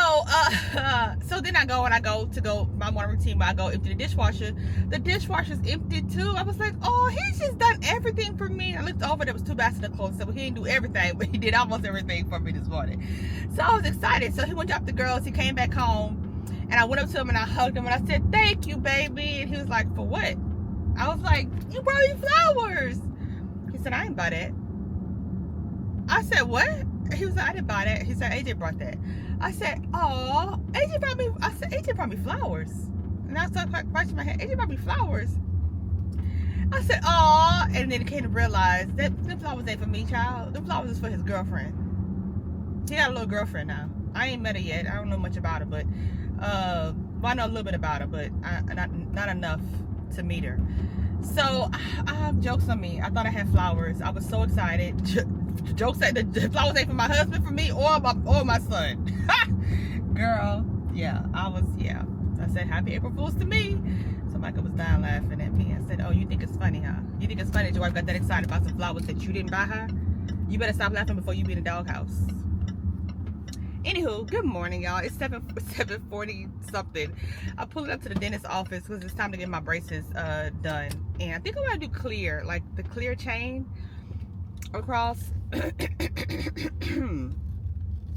so then I go to my morning routine, where I go empty the dishwasher. The dishwasher's empty too. I was like, oh, he's just done everything for me. I looked over, there was 2 baskets of clothes, so he didn't do everything, but he did almost everything for me this morning. So I was excited. So he went to drop the girls, he came back home, and I went up to him and I hugged him and I said, thank you, baby. And he was like, for what? I was like, you brought me flowers. He said, I didn't buy that. I said, what? He was like, I didn't buy that. He said, AJ brought that. I said, oh, AJ brought me flowers. And I started scratching my head. AJ brought me flowers. I said, oh, and then it came to realize that the flowers ain't for me, child. The flowers is for his girlfriend. He got a little girlfriend now. I ain't met her yet. I don't know much about her, but well, I know a little bit about her, but not enough to meet her. So I have jokes on me. I thought I had flowers. I was so excited. Jokes that the flowers ain't for my husband, for me, or my son. Girl, yeah, I said happy April Fools to me. So Michael was dying laughing at me. I said, oh, you think it's funny, huh? You think it's funny that your wife got that excited about some flowers that you didn't buy her? You better stop laughing before you be in the doghouse. Anywho, good morning, y'all. It's 7:40 something. I pulled up to the dentist's office because it's time to get my braces done, and I think I'm gonna do clear, like the clear chain across.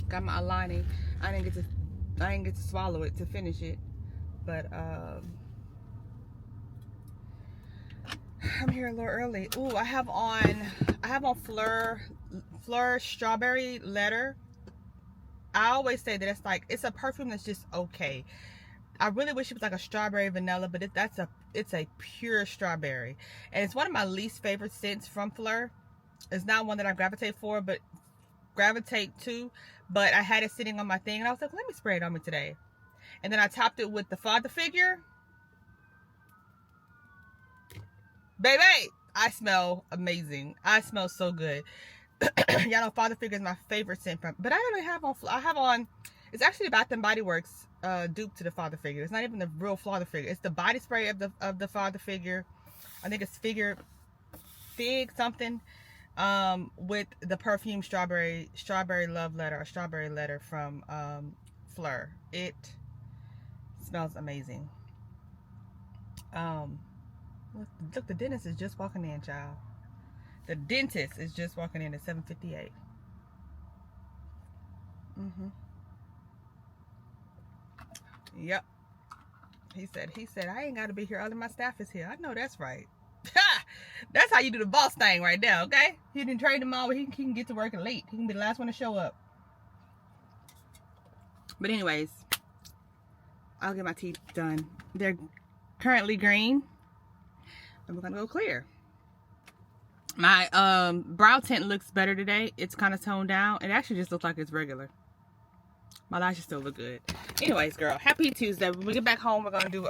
Got my aligning. I didn't get to swallow it to finish it, but I'm here a little early. Ooh, I have on Fleur strawberry letter. I always say that it's a perfume that's just okay. I really wish it was like a strawberry vanilla, but it's a pure strawberry, and it's one of my least favorite scents from Fleur. It's not one that I gravitate to, but I had it sitting on my thing, and I was like, let me spray it on me today. And then I topped it with the father figure. Baby, I smell amazing. I smell so good. Y'all know father figure is my favorite scent from, but I don't have on, it's actually Bath and Body Works dupe to the father figure. It's not even the real father figure. It's the body spray of the father figure. I think it's fig something, with the perfume strawberry love letter, or strawberry letter from Fleur. It smells amazing. Look, the dentist is just walking in, child. The dentist is just walking in at 7:58. Yep. He said, I ain't got to be here. Other my staff is here. I know that's right. That's how you do the boss thing right there, okay? He didn't trade him all, but he can get to work late. He can be the last one to show up. But anyways, I'll get my teeth done. They're currently green, and we're gonna go clear. My brow tint looks better today. It's kind of toned down. It actually just looks like it's regular. My lashes still look good. Anyways, girl, happy Tuesday. When we get back home, we're gonna do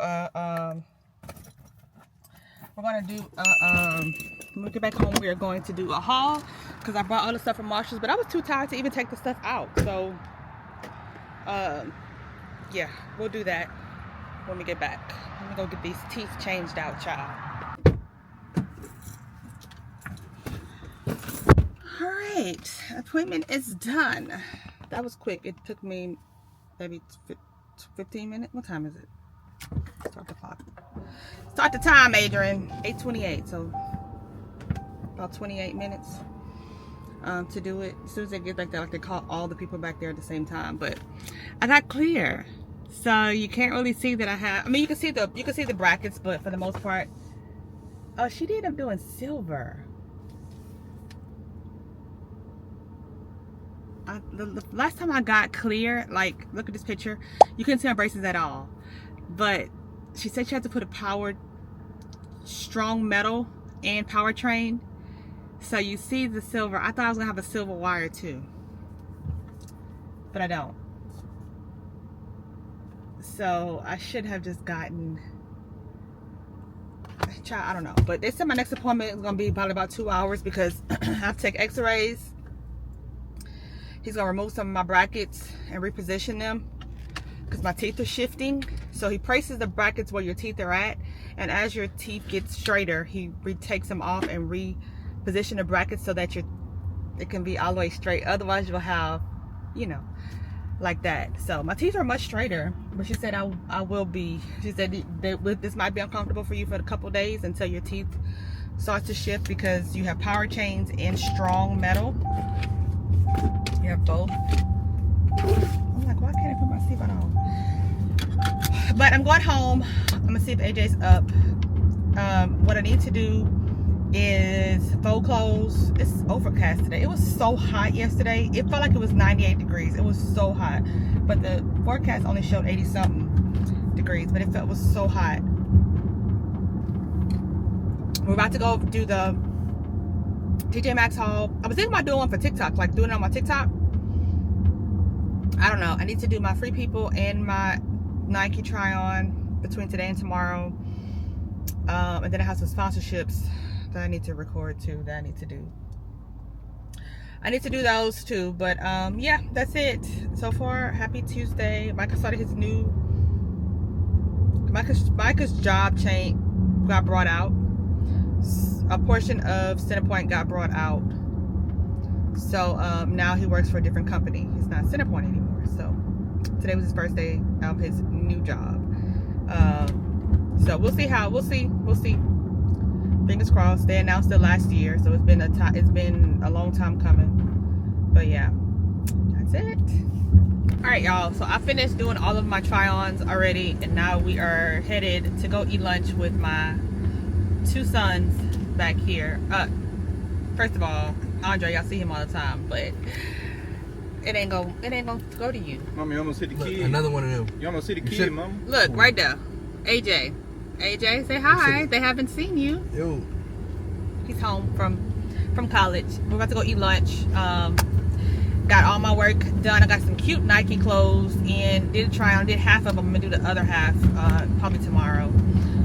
when we get back home, we are going to do a haul, because I brought all the stuff from Marshall's, but I was too tired to even take the stuff out. So yeah, we'll do that when we get back. Let me go get these teeth changed out, child. All right, appointment is done. That was quick. It took me maybe 15 minutes. What time is it? Start the clock. Start the time, Adrianne. 8:28. So about 28 minutes to do it. As soon as they get back there, like they call all the people back there at the same time. But I got clear, so you can't really see that I have. I mean, you can see the brackets, but for the most part, oh, she did end up doing silver. The last time I got clear, like, look at this picture, you couldn't see my braces at all, but she said she had to put a strong metal and powertrain, so you see the silver. I thought I was gonna have a silver wire too, but I don't. So I should have just gotten, I don't know, but they said my next appointment is gonna be probably about 2 hours because I have to take x-rays. He's gonna remove some of my brackets and reposition them because my teeth are shifting. So he places the brackets where your teeth are at, and as your teeth get straighter, he takes them off and reposition the brackets so that it can be all the way straight. Otherwise you'll have, you know, like that. So my teeth are much straighter, but she said I will be, she said this might be uncomfortable for you for a couple days until your teeth start to shift because you have power chains and strong metal. You have both. I'm like, why can't I put my seatbelt on? But I'm going home. I'm gonna see if AJ's up. What I need to do is fold clothes. It's overcast today. It was so hot yesterday. It felt like it was 98 degrees. It was so hot, but the forecast only showed 80 something degrees, but it was so hot. We're about to go do the TJ Maxx haul. I was thinking about doing one for TikTok, like doing it on my TikTok. I don't know. I need to do my Free People and my Nike try on between today and tomorrow. And then I have some sponsorships that I need to record too, that I need to do. I need to do those too, but yeah, that's it. So far, happy Tuesday. Micah started his new, Micah's job change got brought out. A portion of Centerpoint got brought out. So now he works for a different company. He's not Centerpoint anymore. So today was his first day of his new job. So we'll see. Fingers crossed. They announced it last year, so it's been a long time coming. But yeah, that's it. All right, y'all. So I finished doing all of my try-ons already, and now we are headed to go eat lunch with my two sons back here. First of all, Andre, y'all see him all the time, but it ain't gonna go to you. Mama, you almost hit the Look, kid. another one of them. You almost hit the kid, mama. Look right there, AJ, say hi. They haven't seen you. Yo. He's home from college. We're about to go eat lunch. Got all my work done. I got some cute Nike clothes and did a try on. Did half of them. I'm gonna do the other half probably tomorrow.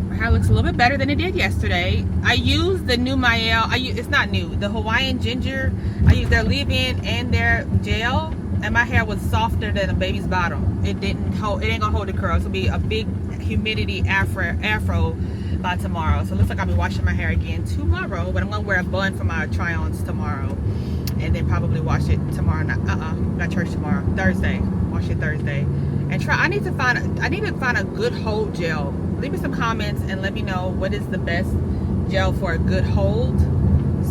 My hair looks a little bit better than it did yesterday. I used the new Mael. It's not new. The Hawaiian Ginger. I used their leave-in and their gel, and my hair was softer than a baby's bottom. It ain't gonna hold the curls. It'll be a big humidity afro by tomorrow. So it looks like I'll be washing my hair again tomorrow, but I'm gonna wear a bun for my try-ons tomorrow, and then probably wash it tomorrow. Not church tomorrow. Thursday. Wash it Thursday, and try. I need to find a good hold gel. Leave me some comments and let me know what is the best gel for a good hold,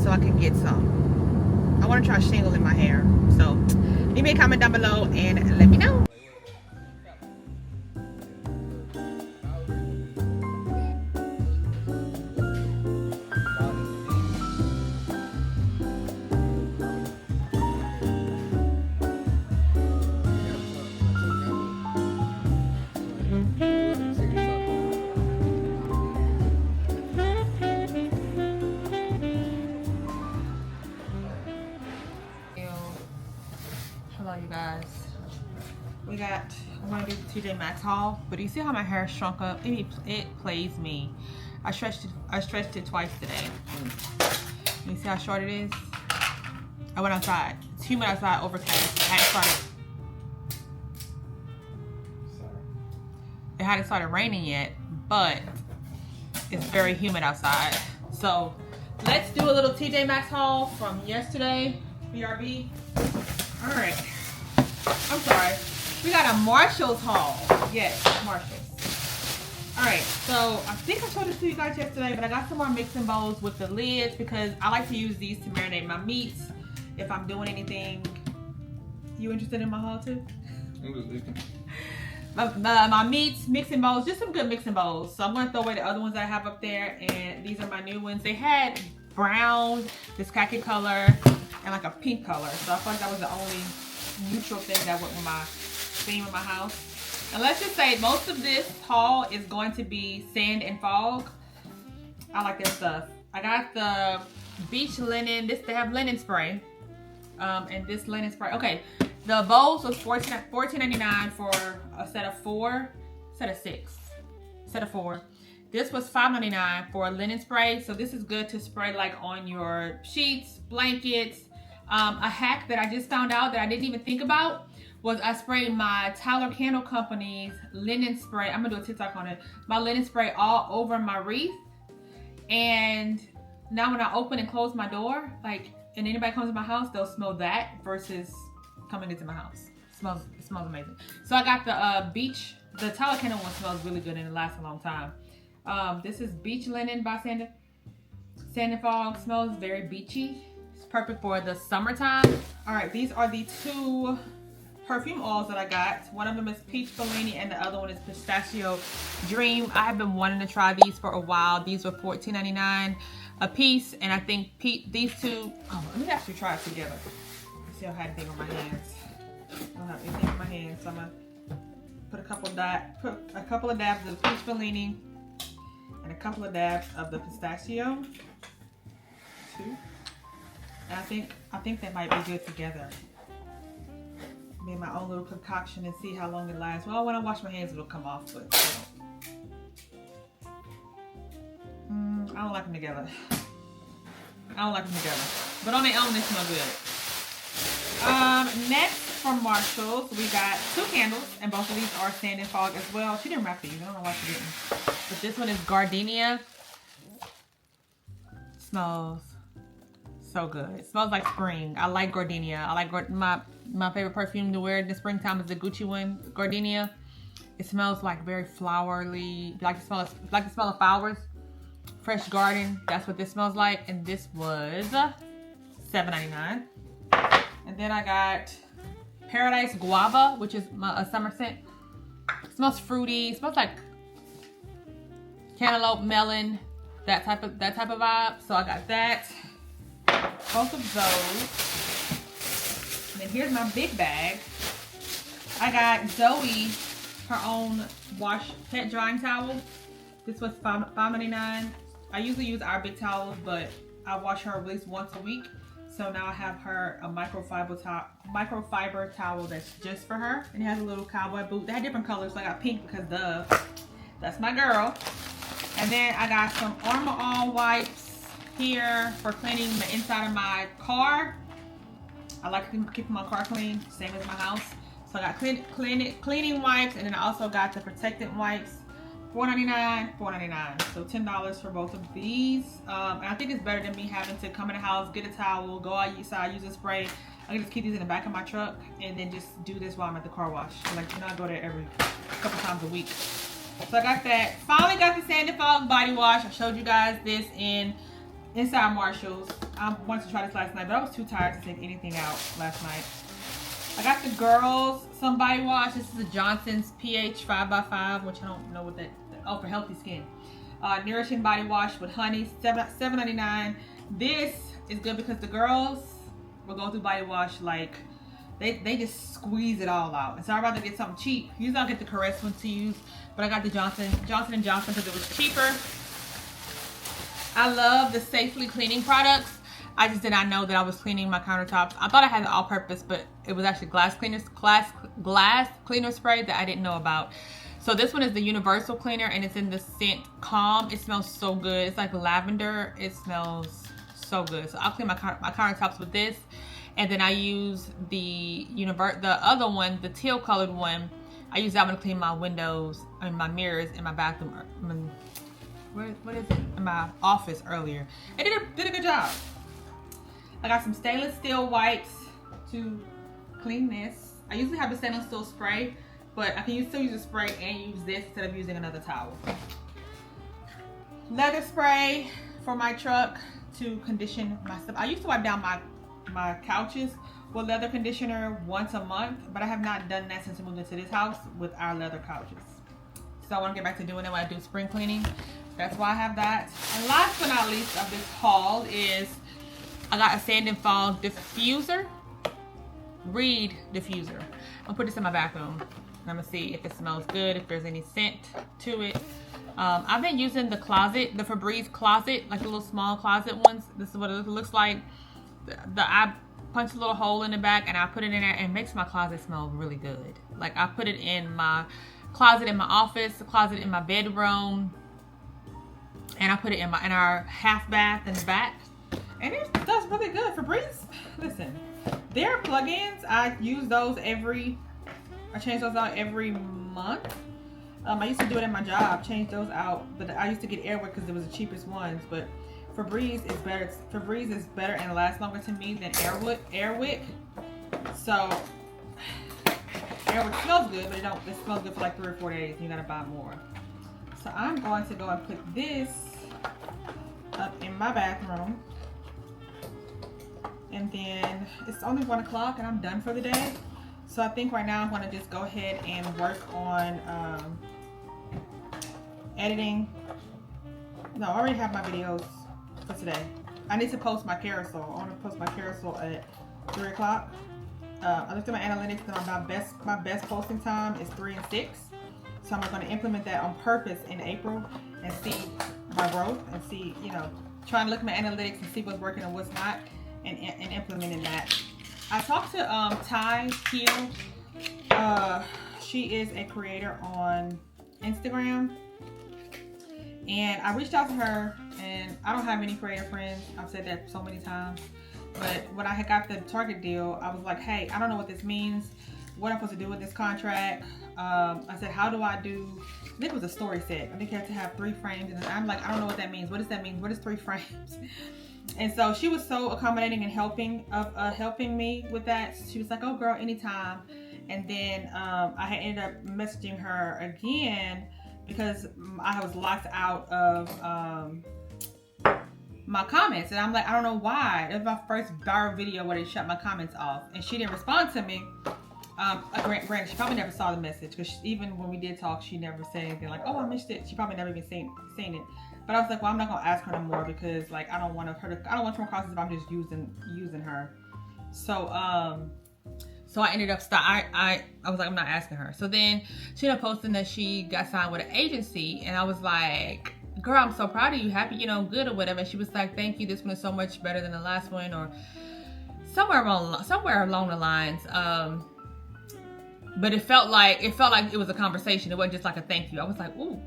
so I can get some. I want to try shingle in my hair. So leave me a comment down below and let me know. Hello, you guys. I'm gonna do the TJ Maxx haul, but you see how my hair shrunk up? It plays me. I stretched it twice today. You see how short it is? I went outside. It's humid outside, overcast. It hadn't started raining yet, but it's very humid outside. So let's do a little TJ Maxx haul from yesterday. BRB. All right. I'm sorry. We got a Marshall's haul. Yes, Marshall's. All right. So I think I showed this to you guys yesterday, but I got some more mixing bowls with the lids because I like to use these to marinate my meats if I'm doing anything. You interested in my haul too? My meats, mixing bowls, just some good mixing bowls. So I'm gonna throw away the other ones that I have up there, and these are my new ones. They had brown, this khaki color, and like a pink color. So I thought that was the only neutral thing that went with my theme of my house. And let's just say most of this haul is going to be sand and fog. I like this stuff. I got the beach linen. They have linen spray. And this linen spray. Okay, The bowls was $14.99 for a set of 4, set of 6, set of 4. This was $5.99 for a linen spray. So this is good to spray like on your sheets, blankets. A hack that I just found out that I didn't even think about was I sprayed my Tyler Candle Company's linen spray. I'm gonna do a TikTok on it. My linen spray all over my wreath. And now when I open and close my door, like, and anybody comes to my house, they'll smell that versus coming into my house. It smells amazing. So I got the Tyler Candle one smells really good and it lasts a long time. This is Beach Linen by Sand & Fog. Smells very beachy. It's perfect for the summertime. All right, these are the 2 perfume oils that I got. One of them is Peach Bellini and the other one is Pistachio Dream. I have been wanting to try these for a while. These were $14.99 a piece, and I think these 2, oh, let me actually try it together. See, I don't have anything on my hands. I don't have anything on my hands, so I'm gonna put a couple of dabs of the Peach Bellini and a couple of dabs of the Pistachio. 2. And I think that might be good together. Made my own little concoction and see how long it lasts. Well, when I wash my hands, it'll come off, but I don't like them together. But on their own, they smell good. Next from Marshalls, we got 2 candles, and both of these are Sand & Fog as well. She didn't wrap these. I don't know why she didn't. But this one is Gardenia. Smells so good. It smells like spring. I like Gardenia. I like my favorite perfume to wear in the springtime is the Gucci one, Gardenia. It smells like very flowery, like the smell of flowers. Fresh garden. That's what this smells like. And this was $7.99. And then I got Paradise Guava, which is a summer scent. It smells fruity. It smells like cantaloupe, melon, that type of vibe. So I got that. Both of those. And then here's my big bag. I got Zoe her own wash pet drying towel. This was $5.99. I usually use our big towels, but I wash her at least once a week. So now I have her a microfiber towel that's just for her. And it has a little cowboy boot. They had different colors, so I got pink because that's my girl. And then I got some Armor All wipes here for cleaning the inside of my car. I like to keep my car clean, same as my house. So I got cleaning wipes, and then I also got the protectant wipes. $4.99, $4.99. So $10 for both of these. And I think it's better than me having to come in the house, get a towel, go outside, use a spray. I can just keep these in the back of my truck and then just do this while I'm at the car wash. Like, you know, I go there every couple times a week. So I got that. Finally got the Sand & Fog body wash. I showed you guys this inside Marshalls. I wanted to try this last night, but I was too tired to take anything out last night. I got the girls some body wash. This is a Johnson's pH 5x5, which I don't know what that. Oh, for healthy skin. Nourishing body wash with honey, $7.99. This is good because the girls will go through body wash like they just squeeze it all out. And so I'd rather get something cheap. Usually I'll get the Caress one to use, but I got the Johnson & Johnson because it was cheaper. I love the Safely cleaning products. I just did not know that I was cleaning my countertops. I thought I had the all-purpose, but it was actually glass cleaner spray that I didn't know about. So this one is the universal cleaner, and it's in the scent Calm. It smells so good. It's like lavender. It smells so good. So I'll clean my countertops with this, and then I use the other one, the teal colored one. I use that one to clean my windows and my mirrors in my bathroom. What is it? In my office earlier. It did a good job. I got some stainless steel wipes to clean this. I usually have the stainless steel spray, but I can still use a spray and use this instead of using another towel. Leather spray for my truck to condition my stuff. I used to wipe down my couches with leather conditioner once a month, but I have not done that since I moved into this house with our leather couches. So I want to get back to doing it when I do spring cleaning. That's why I have that. And last but not least of this haul is I got a Sand & Fog diffuser. Reed diffuser. I'll put this in my bathroom. I'm gonna see if it smells good, if there's any scent to it. I've been using the Febreze closet, like the little small closet ones. This is what it looks like. I punch a little hole in the back and I put it in there, and it makes my closet smell really good. Like I put it in my closet in my office, the closet in my bedroom, and I put it in our half bath in the back, and it does really good. Febreze, listen, their plugins, I use those I change those out every month. I used to do it at my job, change those out, but I used to get Airwick because it was the cheapest ones. But Febreze is better. Febreze is better and lasts longer to me than Airwick. So Airwick smells good, but it smells good for like 3 or 4 days. You gotta buy more. So I'm going to go and put this up in my bathroom, and then it's only 1 o'clock and I'm done for the day. So I think right now I'm gonna just go ahead and work on editing. No, I already have my videos for today. I need to post my carousel. I want to post my carousel at 3 o'clock. I looked at my analytics, and my best posting time is 3 and 6. So I'm going to implement that on purpose in April and see my growth and see, you know, try and look at my analytics and see what's working and what's not, and implementing that. I talked to Ty Hill. She is a creator on Instagram. And I reached out to her, and I don't have any creator friends. I've said that so many times. But when I had got the Target deal, I was like, hey, I don't know what this means. What I'm supposed to do with this contract. I said, how do I do, I think it was a story set. I think you have to have 3 frames. And I'm like, I don't know what that means. What does that mean? What is 3 frames? And so she was so accommodating and helping me with that. She was like, oh girl, anytime. And then I had ended up messaging her again, because I was locked out of my comments, and I'm like, I don't know why. It was my first viral video where they shut my comments off, and she didn't respond to me. Granted, she probably never saw the message, because even when we did talk, she never said anything like, oh, I missed it. She probably never even seen it. But I was like, well, I'm not gonna ask her no more, because like I don't want to come across as if I'm just using her. So I ended up I was like, I'm not asking her. So then she ended up posting that she got signed with an agency, and I was like, girl, I'm so proud of you, happy, you know, good or whatever. And she was like, thank you, this one is so much better than the last one, or somewhere along the lines. But it felt like it was a conversation. It wasn't just like a thank you. I was like, ooh,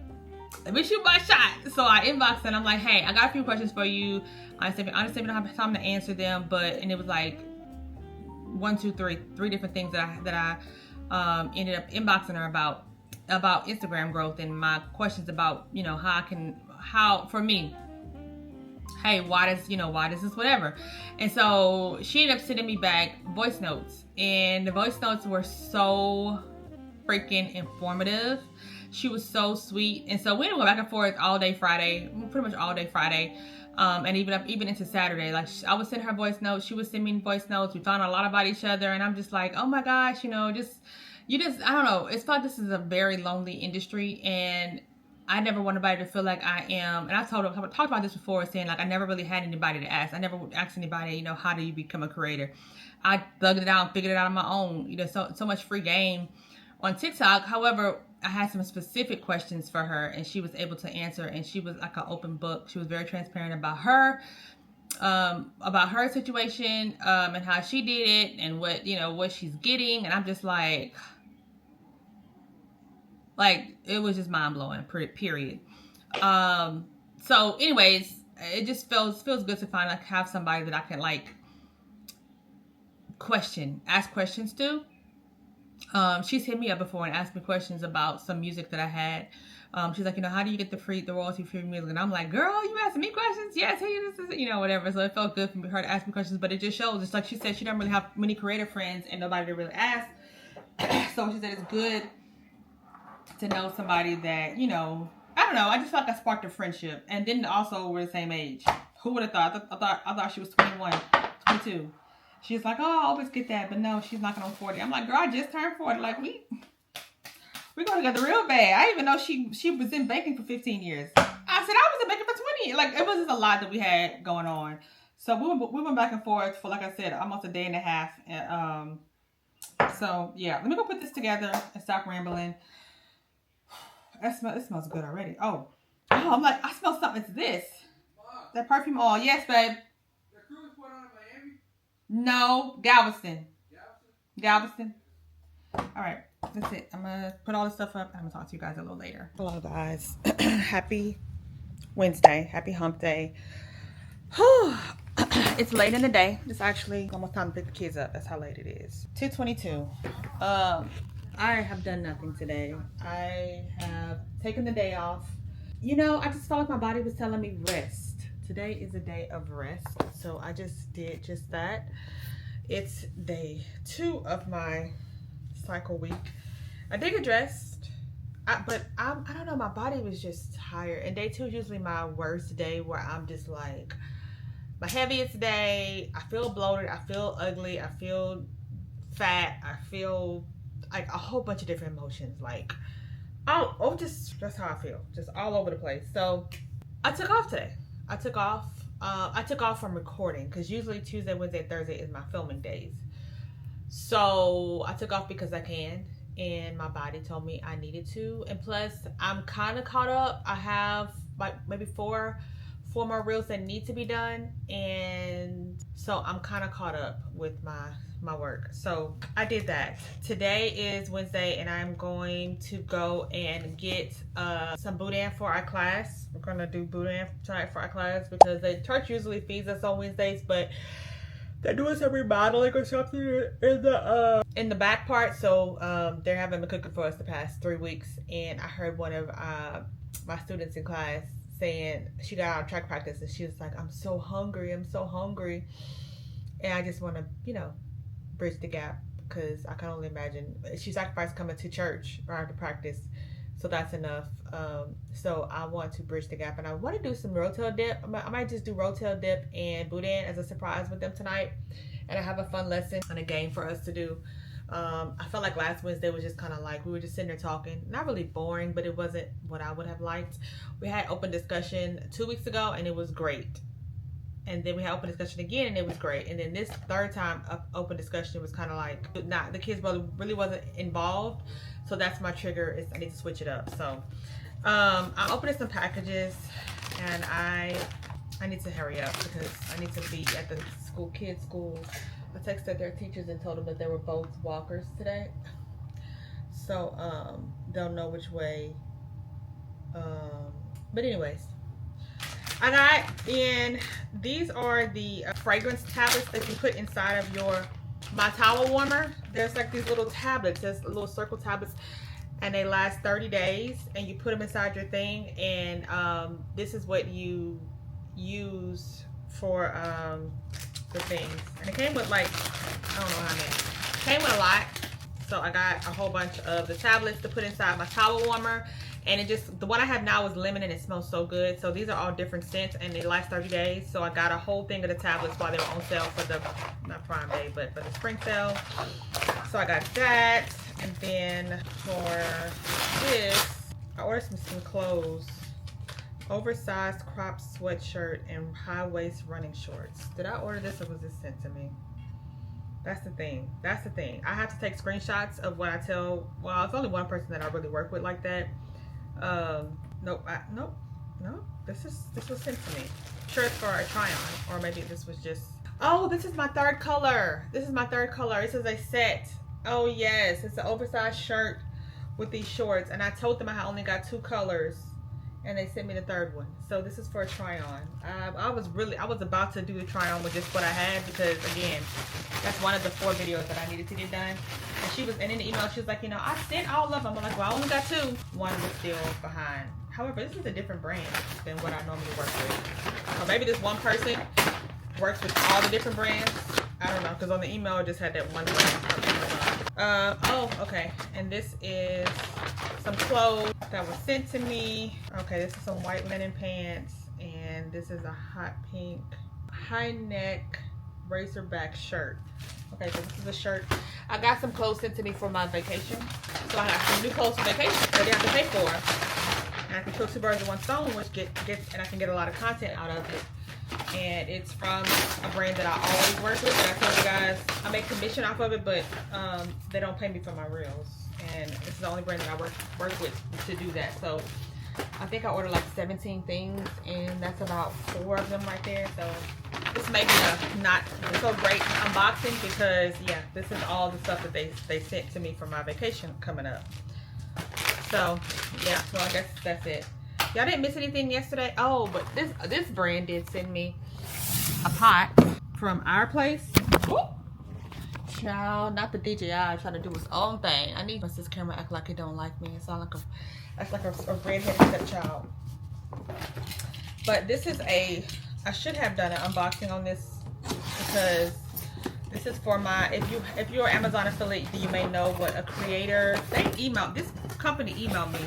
let me shoot my shot. So I inboxed and I'm like, hey, I got a few questions for you. Honestly, we don't have time to answer them, and it was like 1, 2, 3 different things that I ended up inboxing her about Instagram growth, and my questions about, you know, how for me, hey, why does this whatever. And so she ended up sending me back voice notes, and the voice notes were so freaking informative. She was so sweet. And so we ended up going back and forth all day Friday, pretty much all day Friday. And even into Saturday. Like, I would send her voice notes, she would send me voice notes. We found out a lot about each other, and I'm just like, oh my gosh, you know, I don't know. It's like this is a very lonely industry, and I never want anybody to feel like I am. And I've talked about this before, saying like I never really had anybody to ask. I never asked anybody, you know, how do you become a creator? I thugged it out, figured it out on my own. You know, so much free game on TikTok. However, I had some specific questions for her, and she was able to answer, and she was like an open book. She was very transparent about her situation, and how she did it, and what she's getting. And I'm just like it was just mind blowing, period. So anyways, it just feels good to find have somebody that I can ask questions to. She's hit me up before and asked me questions about some music that I had. She's like, you know, how do you get the royalty free music? And I'm like, girl, you asking me questions? Yes, hey, this is, you know, whatever. So it felt good for her to ask me questions, but it just shows, it's like she said, she doesn't really have many creator friends and nobody to really ask. So she said it's good to know somebody that, you know, I don't know, I just felt like I sparked a friendship. And then also we're the same age. Who would have thought? I thought she was 21, 22. She's like, oh, I always get that, but no, she's knocking on 40. I'm like, girl, I just turned 40. Like, we go together real bad. I even know she was in banking for 15 years. I said I was in banking for 20. Like, it was just a lot that we had going on. So we went back and forth for, like I said, almost a day and a half. And, so yeah, let me go put this together and stop rambling. It smells good already. Oh, I'm like, I smell something. It's this. That perfume oil. Yes, babe. The cruise put on in Miami? No, Galveston. Galveston. All right, that's it. I'm gonna put all this stuff up. I'm gonna talk to you guys a little later. Hello, guys. Happy Wednesday. Happy hump day. It's late in the day. It's actually almost time to pick the kids up. That's how late it is. 2:22. I have done nothing today. I have taken the day off. You know, I just felt like my body was telling me rest. Today is a day of rest. So I just did just that. It's day 2 of my cycle week. I did get dressed, but I don't know, my body was just tired. And day 2 is usually my worst day, where I'm just like, my heaviest day. I feel bloated, I feel ugly, I feel fat, I feel like a whole bunch of different emotions. Like, oh, just that's how I feel, just all over the place. So I took off today. I took off from recording, because usually Tuesday, Wednesday, Thursday is my filming days. So I took off because I can, and my body told me I needed to. And plus, I'm kind of caught up. I have like maybe four more reels that need to be done, and so I'm kind of caught up with my work. So I did that. Today is Wednesday, and I'm going to go and get some boudin for our class. We're gonna do boudin tonight for our class, because the church usually feeds us on Wednesdays, but they're doing some remodeling or something in the back part. So they're having the cooking for us the past 3 weeks, and I heard one of my students in class saying she got out of track practice, and she was like, I'm so hungry, and I just want to, you know, bridge the gap, because I can only imagine she sacrificed coming to church or after practice, so that's enough. So I want to bridge the gap, and I want to do some rotel dip. I might just do rotel dip and boudin as a surprise with them tonight, and I have a fun lesson and a game for us to do. I felt like last Wednesday was just kind of like, we were just sitting there talking, not really boring, but it wasn't what I would have liked. We had open discussion 2 weeks ago, and it was great. And then we had open discussion again, and it was great. And then this third time of open discussion was kind of like, not, the kids really wasn't involved. So that's my trigger, is I need to switch it up. So I opened some packages, and I need to hurry up, because I need to be at the kids' school. I texted their teachers and told them that they were both walkers today. So they'll know which way. But anyways, I got in, these are the fragrance tablets that you put inside of my towel warmer. There's like these little tablets, there's little circle tablets, and they last 30 days, and you put them inside your thing, and this is what you use for the things. And it came with like, I don't know how many. It came with a lot. So I got a whole bunch of the tablets to put inside my towel warmer. And the one I have now is lemon, and it smells so good. So these are all different scents, and they last 30 days. So I got a whole thing of the tablets while they were on sale for the, not Prime Day, but for the spring sale. So I got that. And then for this, I ordered some clothes. Oversized crop sweatshirt and high waist running shorts. Did I order this, or was this sent to me? That's the thing. That's the thing. I have to take screenshots of what I tell. Well, it's only one person that I really work with like that. Nope. Nope. This was sent to me. Sure, it's for a try on, or maybe this was just. Oh, this is my third color. This is my third color. This is a set. Oh yes, it's an oversized shirt with these shorts, and I told them I only got 2 colors. And they sent me the third one. So this is for a try on. I was about to do the try on with just what I had, because again, that's one of the 4 videos that I needed to get done. And in the email, she was like, you know, I sent all of them. I'm like, well, I only got 2. One was still behind. However, this is a different brand than what I normally work with. So maybe this one person works with all the different brands. I don't know, because on the email it just had that one brand. Oh, okay. And this is some clothes that was sent to me. Okay, this is some white linen pants, and this is a hot pink high neck racerback shirt. Okay, so this is a shirt. I got some clothes sent to me for my vacation. So I got some new clothes for vacation that I didn't have to pay for. And I can kill 2 birds with 1 stone, which and I can get a lot of content out of it. And it's from a brand that I always work with. And I tell you guys, I make commission off of it, but they don't pay me for my reels. And it's the only brand that I work with to do that. So I think I ordered like 17 things, and that's about 4 of them right there. So this may be a not so great unboxing because yeah, this is all the stuff that they sent to me for my vacation coming up. So yeah, so I guess that's it. Y'all didn't miss anything yesterday. Oh, but this brand did send me a pot from our place. Ooh. Child, not the DJI trying to do his own thing. I need this camera act like it don't like me. It's all like that's like a redheaded stepchild. But this is I should have done an unboxing on this because this is for my, if you're an Amazon affiliate, you may know what a creator, this company emailed me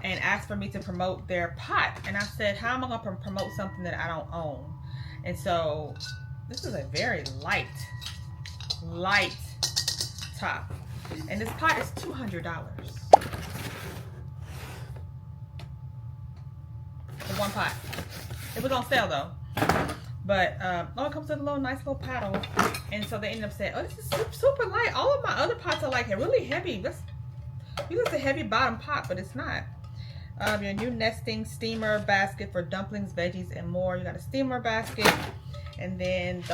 and asked for me to promote their pot. And I said, how am I going to promote something that I don't own? And so this is a very light top. And this pot is $200. For one pot. It was on sale though. But oh, it comes with a nice little paddle. And so they ended up saying, oh, this is super light. All of my other pots are like really heavy. You look a heavy bottom pot, but it's not. Your new nesting steamer basket for dumplings, veggies, and more. You got a steamer basket. And then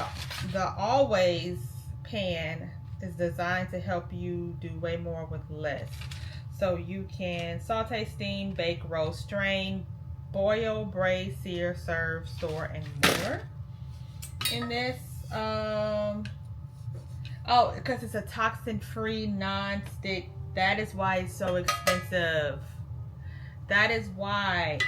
the Always pan is designed to help you do way more with less. So you can saute, steam, bake, roast, strain, boil, braise, sear, serve, store, and more. In this, oh, because it's a toxin-free non-stick. That is why it's so expensive. That is why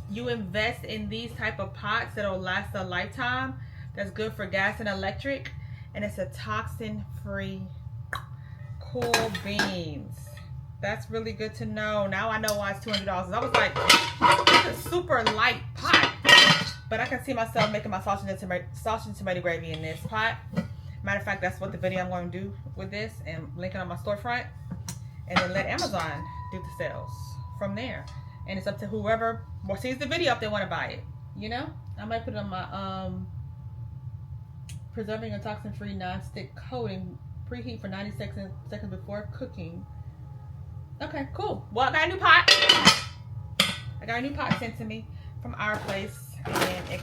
you invest in these type of pots that'll last a lifetime. That's good for gas and electric, and it's a toxin-free cool beans. That's really good to know. Now I know why it's $200. I was like, it's a super light pot. But I can see myself making my sausage and tomato gravy in this pot. Matter of fact, that's what the video I'm going to do with this, and link it on my storefront. And then let Amazon do the sales from there. And it's up to whoever sees the video if they want to buy it. You know? I might put it on my preserving a toxin-free non-stick coating. Preheat for 90 seconds before cooking. Okay, cool. Well, I got a new pot. I got a new pot sent to me from our place. And if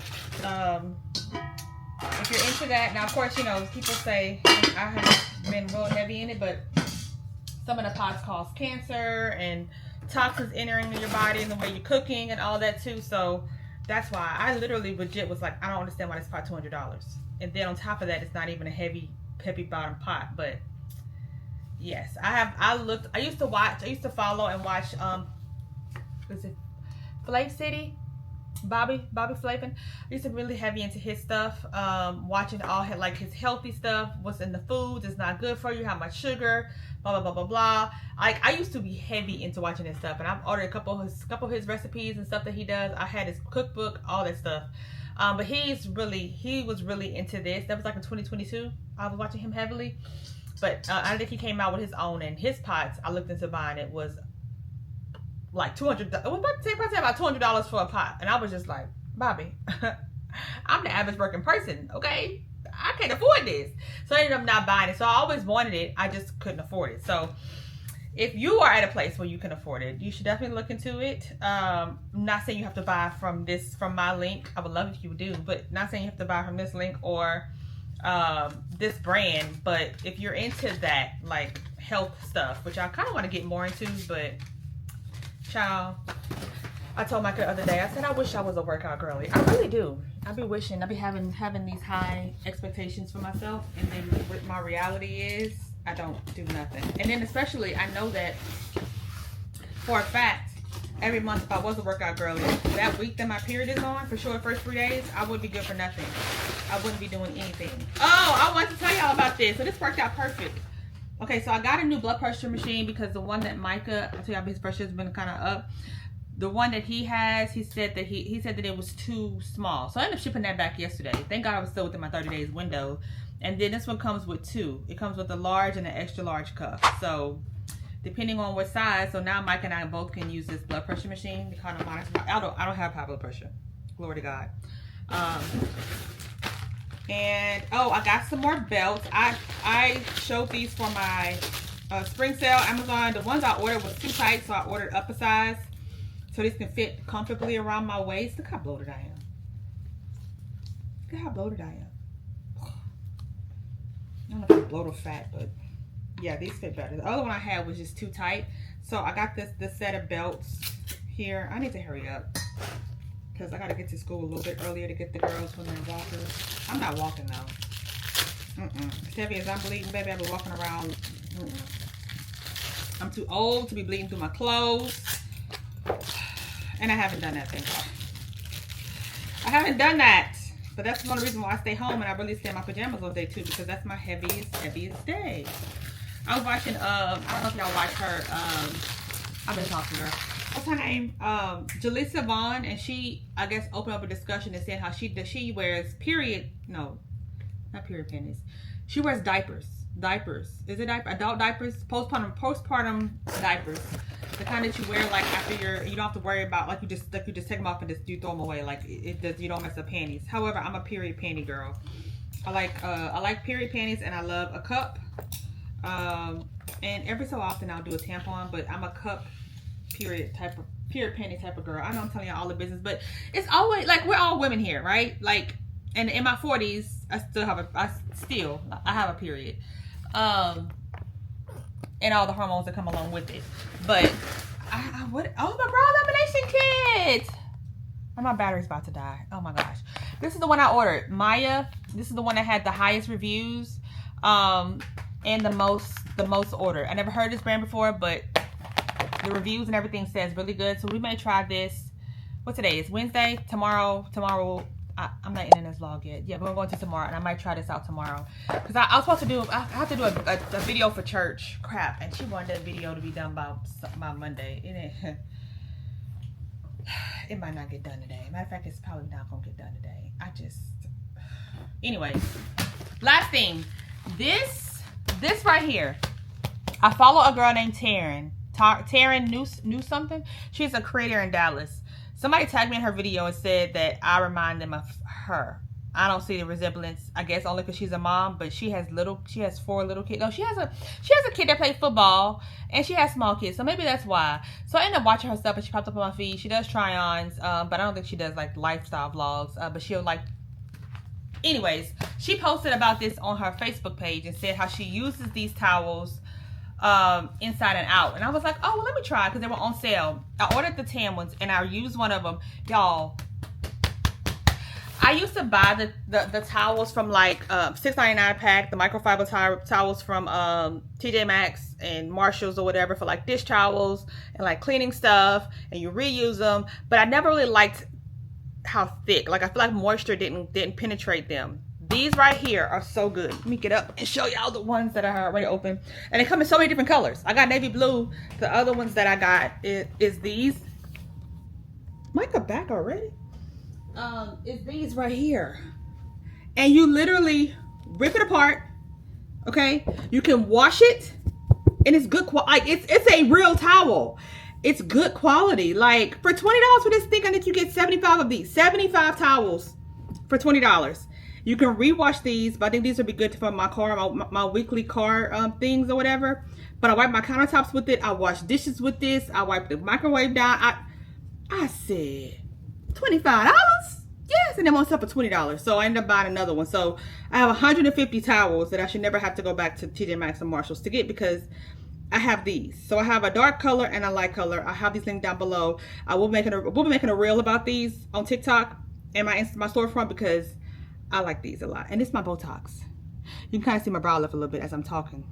you're into that, now of course, you know, people say I have been real heavy in it, but some of the pots cause cancer and toxins entering your body and the way you're cooking and all that too. So that's why I literally legit was like, I don't understand why this pot $200. And then on top of that, it's not even a heavy bottom pot. But yes, I used to follow and watch was it Flav City? Bobby Flavin. I used to be really heavy into his stuff, watching all like his healthy stuff, what's in the foods, it's not good for you, how much sugar, blah blah blah blah blah. Like I used to be heavy into watching his stuff, and I've ordered a couple of his recipes and stuff that he does. I had his cookbook, all that stuff. But he was really into this. That was like in 2022. I was watching him heavily, but I think he came out with his own, and his pots I looked into buying. It was like $200. I was about to say about $200 for a pot, and I was just like, Bobby, I'm the average working person, okay? I can't afford this. So I ended up not buying it. So I always wanted it, I just couldn't afford it. So if you are at a place where you can afford it, you should definitely look into it. I'm not saying you have to buy from my link. I would love if you do, but not saying you have to buy from this link or this brand. But if you're into that, like health stuff, which I kind of want to get more into, but child, I told Micah the other day, I said I wish I was a workout girly. I really do. I be wishing, I be having these high expectations for myself, and then what my reality is, I don't do nothing. And then especially, I know that for a fact, every month if I was a workout girly, that week that my period is on, for sure, the first 3 days, I would be good for nothing. I wouldn't be doing anything. Oh, I want to tell y'all about this. So this worked out perfect. Okay, so I got a new blood pressure machine because the one that Micah, I tell y'all his pressure has been kind of up. The one that he has, he said that he said that it was too small. So I ended up shipping that back yesterday. Thank God I was still within my 30 days window. And then this one comes with two. It comes with a large and an extra large cuff. So depending on what size, so now Mike and I both can use this blood pressure machine to kind of monitor. I don't have high blood pressure. Glory to God. And oh, I got some more belts. I showed these for my spring sale Amazon. The ones I ordered was too tight, so I ordered up a size so these can fit comfortably around my waist. Look how bloated I am. Look how bloated I am. I don't know if it's bloat or fat, but yeah, these fit better. The other one I had was just too tight. So I got this set of belts here. I need to hurry up because I got to get to school a little bit earlier to get the girls when they're walkers. I'm not walking though. As heavy as I'm bleeding, baby, I've been walking around. I'm too old to be bleeding through my clothes. And I haven't done that, thank God. I haven't done that. But that's one reason why I stay home and I really stay in my pajamas all day too, because that's my heaviest day. I was watching, I don't know if y'all watch her, I've been talking to her. What's her name? Jalissa Vaughn, and she, I guess, opened up a discussion and said how she wears not period panties. She wears diapers. Is it adult diapers? Postpartum diapers. The kind that you wear like after you don't have to worry about, like you just take them off and you throw them away. Like you don't mess up panties. However, I'm a period panty girl. I like period panties, and I love a cup. And every so often I'll do a tampon, but I'm a cup period panty type of girl. I know I'm telling y'all all the business, but it's always like we're all women here, right? Like, and in my 40s, I have a period. And all the hormones that come along with it. But my brow lamination kit. Oh, my battery's about to die. Oh my gosh. This is the one I ordered. Maya. This is the one that had the highest reviews. And the most ordered. I never heard this brand before, but the reviews and everything says really good. So we may try this. What today is? Wednesday? Tomorrow I'm not in this vlog yet. Yeah, we're going to tomorrow, and I might try this out tomorrow. Because I was supposed to do, I have to do a video for church. Crap. And she wanted that video to be done by Monday. It might not get done today. Matter of fact, it's probably not going to get done today. Anyways. Last thing. This right here. I follow a girl named Taryn. Taryn knew something. She's a creator in Dallas. Somebody tagged me in her video and said that I remind them of her. I don't see the resemblance. I guess only because she's a mom, but she has 4 little kids. No, she has a kid that plays football, and she has small kids, so maybe that's why. So I ended up watching her stuff, and she popped up on my feed. She does try-ons, but I don't think she does like lifestyle vlogs. But she'll like. Anyways, she posted about this on her Facebook page and said how she uses these towels inside and out, and I was like, oh well, let me try, because they were on sale. I ordered the tan ones and I used one of them. Y'all, I used to buy the towels from like $6.99 pack, the microfiber towels from TJ Maxx and Marshalls or whatever, for like dish towels and like cleaning stuff, and you reuse them. But I never really liked how thick, like I feel like moisture didn't penetrate them. These right here are so good. Let me get up and show y'all the ones that are already open. And they come in so many different colors. I got navy blue. The other ones that I got is these. Might go back already. Is these right here. And you literally rip it apart. Okay? You can wash it. And it's good quality. Like, it's a real towel. It's good quality. Like, for $20 for this thing, I think you get 75 of these. 75 towels for $20. You can rewash these, but I think these would be good for my car, my weekly car things or whatever. But I wipe my countertops with it. I wash dishes with this. I wipe the microwave down. I said, $25? Yes, and then one stuff for $20. So I ended up buying another one. So I have 150 towels that I should never have to go back to TJ Maxx and Marshalls to get, because I have these. So I have a dark color and a light color. I have these linked down below. We'll be making a reel about these on TikTok and my storefront, because I like these a lot. And it's my Botox. You can kind of see my brow lift a little bit as I'm talking.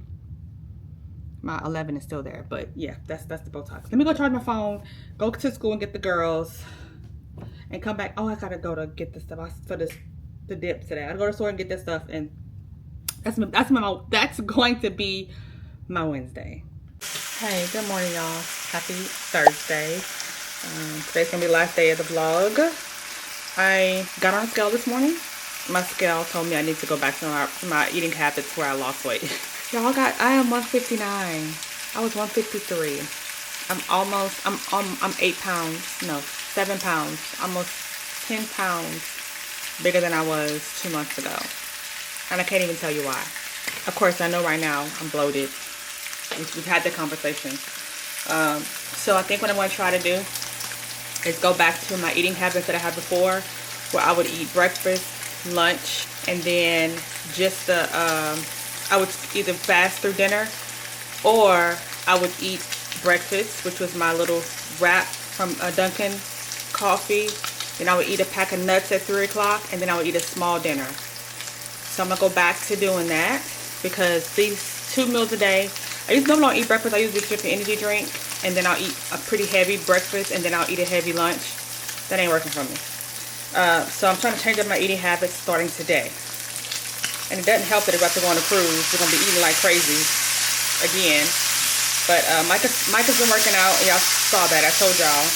My 11 is still there, but yeah, that's the Botox. Let me go charge my phone, go to school and get the girls, and come back. Oh, I gotta go to get the stuff for the dip today. I gotta go to the store and get that stuff, and that's going to be my Wednesday. Hey, good morning, y'all. Happy Thursday. Today's gonna be the last day of the vlog. I got on a scale this morning. My scale told me I need to go back to my eating habits where I lost weight. Y'all, I am 159. I was 153. I'm 8 pounds, no, 7 pounds, almost 10 pounds bigger than I was 2 months ago. And I can't even tell you why. Of course, I know right now I'm bloated. We've had the conversation. So I think what I'm going to try to do is go back to my eating habits that I had before, where I would eat breakfast, lunch, and then just the I would either fast through dinner, or I would eat breakfast, which was my little wrap from Dunkin' coffee. Then I would eat a pack of nuts at 3 o'clock, and then I would eat a small dinner. So I'm gonna go back to doing that, because these 2 meals a day, I usually don't eat breakfast. I usually drink an energy drink, and then I'll eat a pretty heavy breakfast, and then I'll eat a heavy lunch. That ain't working for me. So I'm trying to change up my eating habits starting today. And it doesn't help that we're about to go on a cruise. We're gonna be eating like crazy again. But Micah's been working out, and y'all saw that. I told y'all.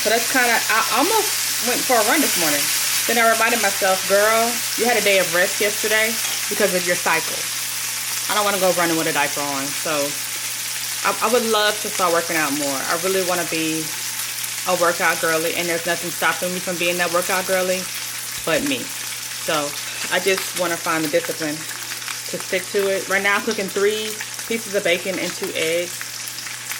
So that's kind of, I almost went for a run this morning. Then I reminded myself, girl, you had a day of rest yesterday because of your cycle. I don't want to go running with a diaper on. So I would love to start working out more. I really want to be a workout girly, and there's nothing stopping me from being that workout girly but me. So I just want to find the discipline to stick to it. Right now I'm cooking 3 pieces of bacon and 2 eggs.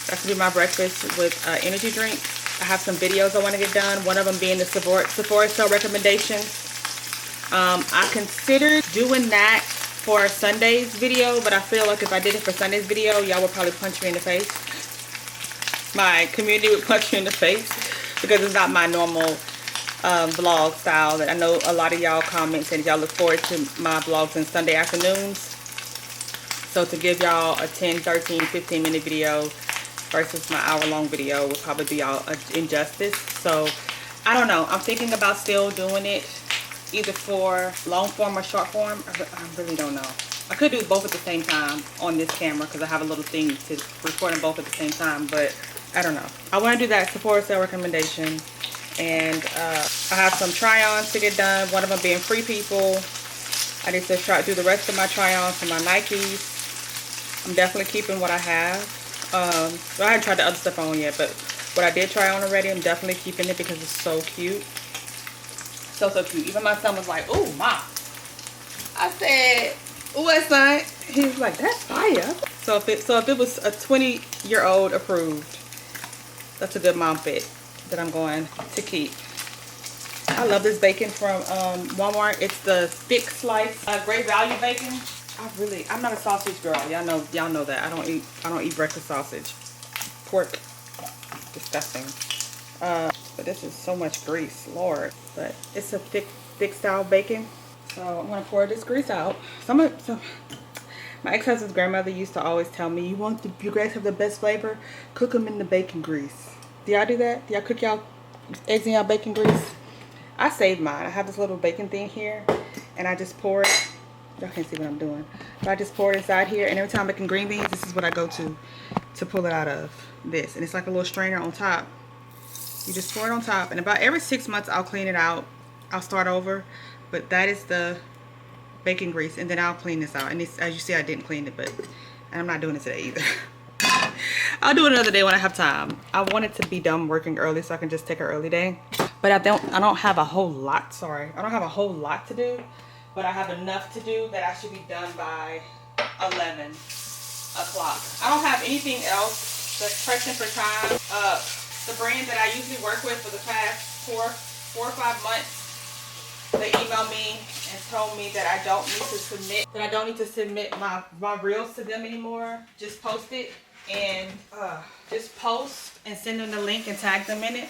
That's going to be my breakfast with energy drink. I have some videos I want to get done. One of them being the Sephora sale recommendations. I considered doing that for Sunday's video, but I feel like if I did it for Sunday's video, y'all would probably punch me in the face. My community would punch me in the face, because it's not my normal vlog style. That I know a lot of y'all comment saying y'all look forward to my vlogs on Sunday afternoons. So to give y'all a 10, 13, 15 minute video versus my hour-long video would probably be all injustice. So I don't know. I'm thinking about still doing it either for long form or short form. I really don't know. I could do both at the same time on this camera, because I have a little thing to record them both at the same time, but I don't know. I want to do that Sephora sale recommendation, and I have some try-ons to get done. One of them being Free People. I need to do the rest of my try-ons for my Nikes. I'm definitely keeping what I have. Well, I haven't tried the other stuff on yet, but what I did try on already, I'm definitely keeping it because it's so cute. So cute. Even my son was like, "Ooh, Mom." I said, "Ooh, that's nice." He was like, "That's fire." So if it was a 20-year-old approved, that's a good mom fit that I'm going to keep. I love this bacon from Walmart. It's the thick slice, great value bacon. I'm not a sausage girl. Y'all know that. I don't eat breakfast sausage. Pork, disgusting. But this is so much grease, Lord. But it's a thick style bacon. So I'm gonna pour this grease out. My ex-husband's grandmother used to always tell me, you guys have the best flavor, cook them in the bacon grease. Do y'all do that? Do y'all cook y'all eggs in y'all bacon grease? I save mine. I have this little bacon thing here, and I just pour it. Y'all can't see what I'm doing, but I just pour it inside here, and every time I'm making green beans, this is what I go to pull it out of this. And it's like a little strainer on top. You just pour it on top, and about every 6 months I'll clean it out. I'll start over, but that is the bacon grease, and then I'll clean this out. And it's, as you see, I didn't clean it, and I'm not doing it today either. I'll do it another day when I have time. I wanted to be done working early so I can just take an early day, but I don't have a whole lot. Sorry, I don't have a whole lot to do. But I have enough to do that I should be done by 11 o'clock. I don't have anything else that's pressing for time. The brand that I usually work with for the past four or 5 months, they emailed me and told me that I don't need to submit my reels to them anymore. Just post it, and just post and send them the link and tag them in it.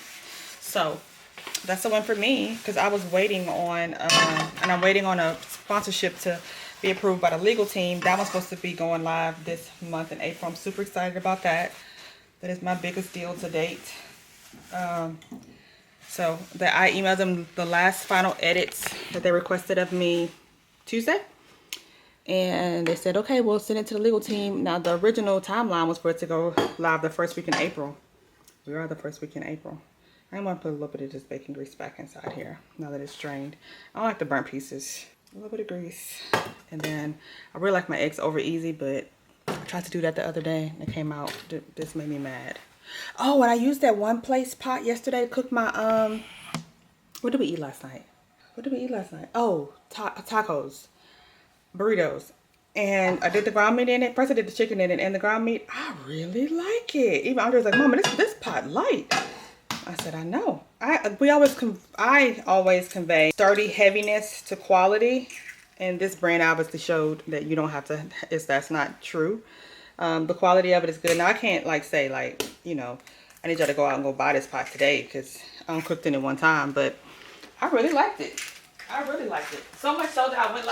So that's the one for me, because I was waiting on and I'm waiting on a sponsorship to be approved by the legal team. That one's supposed to be going live this month in April. I'm super excited about that. That is my biggest deal to date. So that I emailed them the last final edits that they requested of me Tuesday, and they said, okay, we'll send it to the legal team. Now the original timeline was for it to go live the first week in April. We are the first week in April. I'm going to put a little bit of this bacon grease back inside here now that it's drained. I don't like the burnt pieces. A little bit of grease. And then I really like my eggs over easy, but I tried to do that the other day and it came out. This made me mad. Oh, and I used that one place pot yesterday to cook my, what did we eat last night? Oh, tacos, burritos. And I did the ground meat in it. First I did the chicken in it and the ground meat. I really like it. Even Andre's like, Mama, this pot light. I said, I know. I always convey sturdy heaviness to quality, And this brand obviously showed that you don't have to, that's not true. The quality of it is good. Now I can't like say like, you know, I need y'all to go out and go buy this pot today because I don't cooked it in one time, but I really liked it. I really liked it. So much so that I went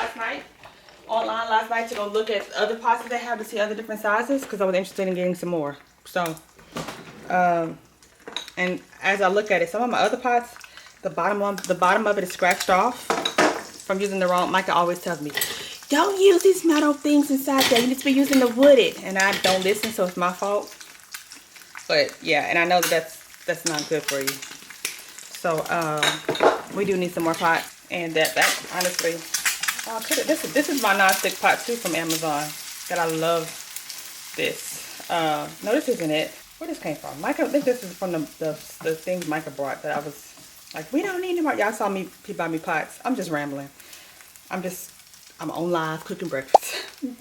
online last night to go look at other pots that they have to see other different sizes because I was interested in getting some more. So, and as I look at it, some of my other pots, the bottom of it is scratched off from using the wrong. Micah always tells me, don't use these metal things inside there. You need to be using the wooded. And I don't listen, so it's my fault. But yeah, and I know that that's not good for you. So we do need some more pots. And that honestly, this is my non-stick pot too from Amazon. That I love this. No, this isn't it. Where this came from? Micah, I think this is from the things Micah brought that I was like, we don't need any more. Y'all saw me buy me pots. I'm just rambling. I'm on live cooking breakfast,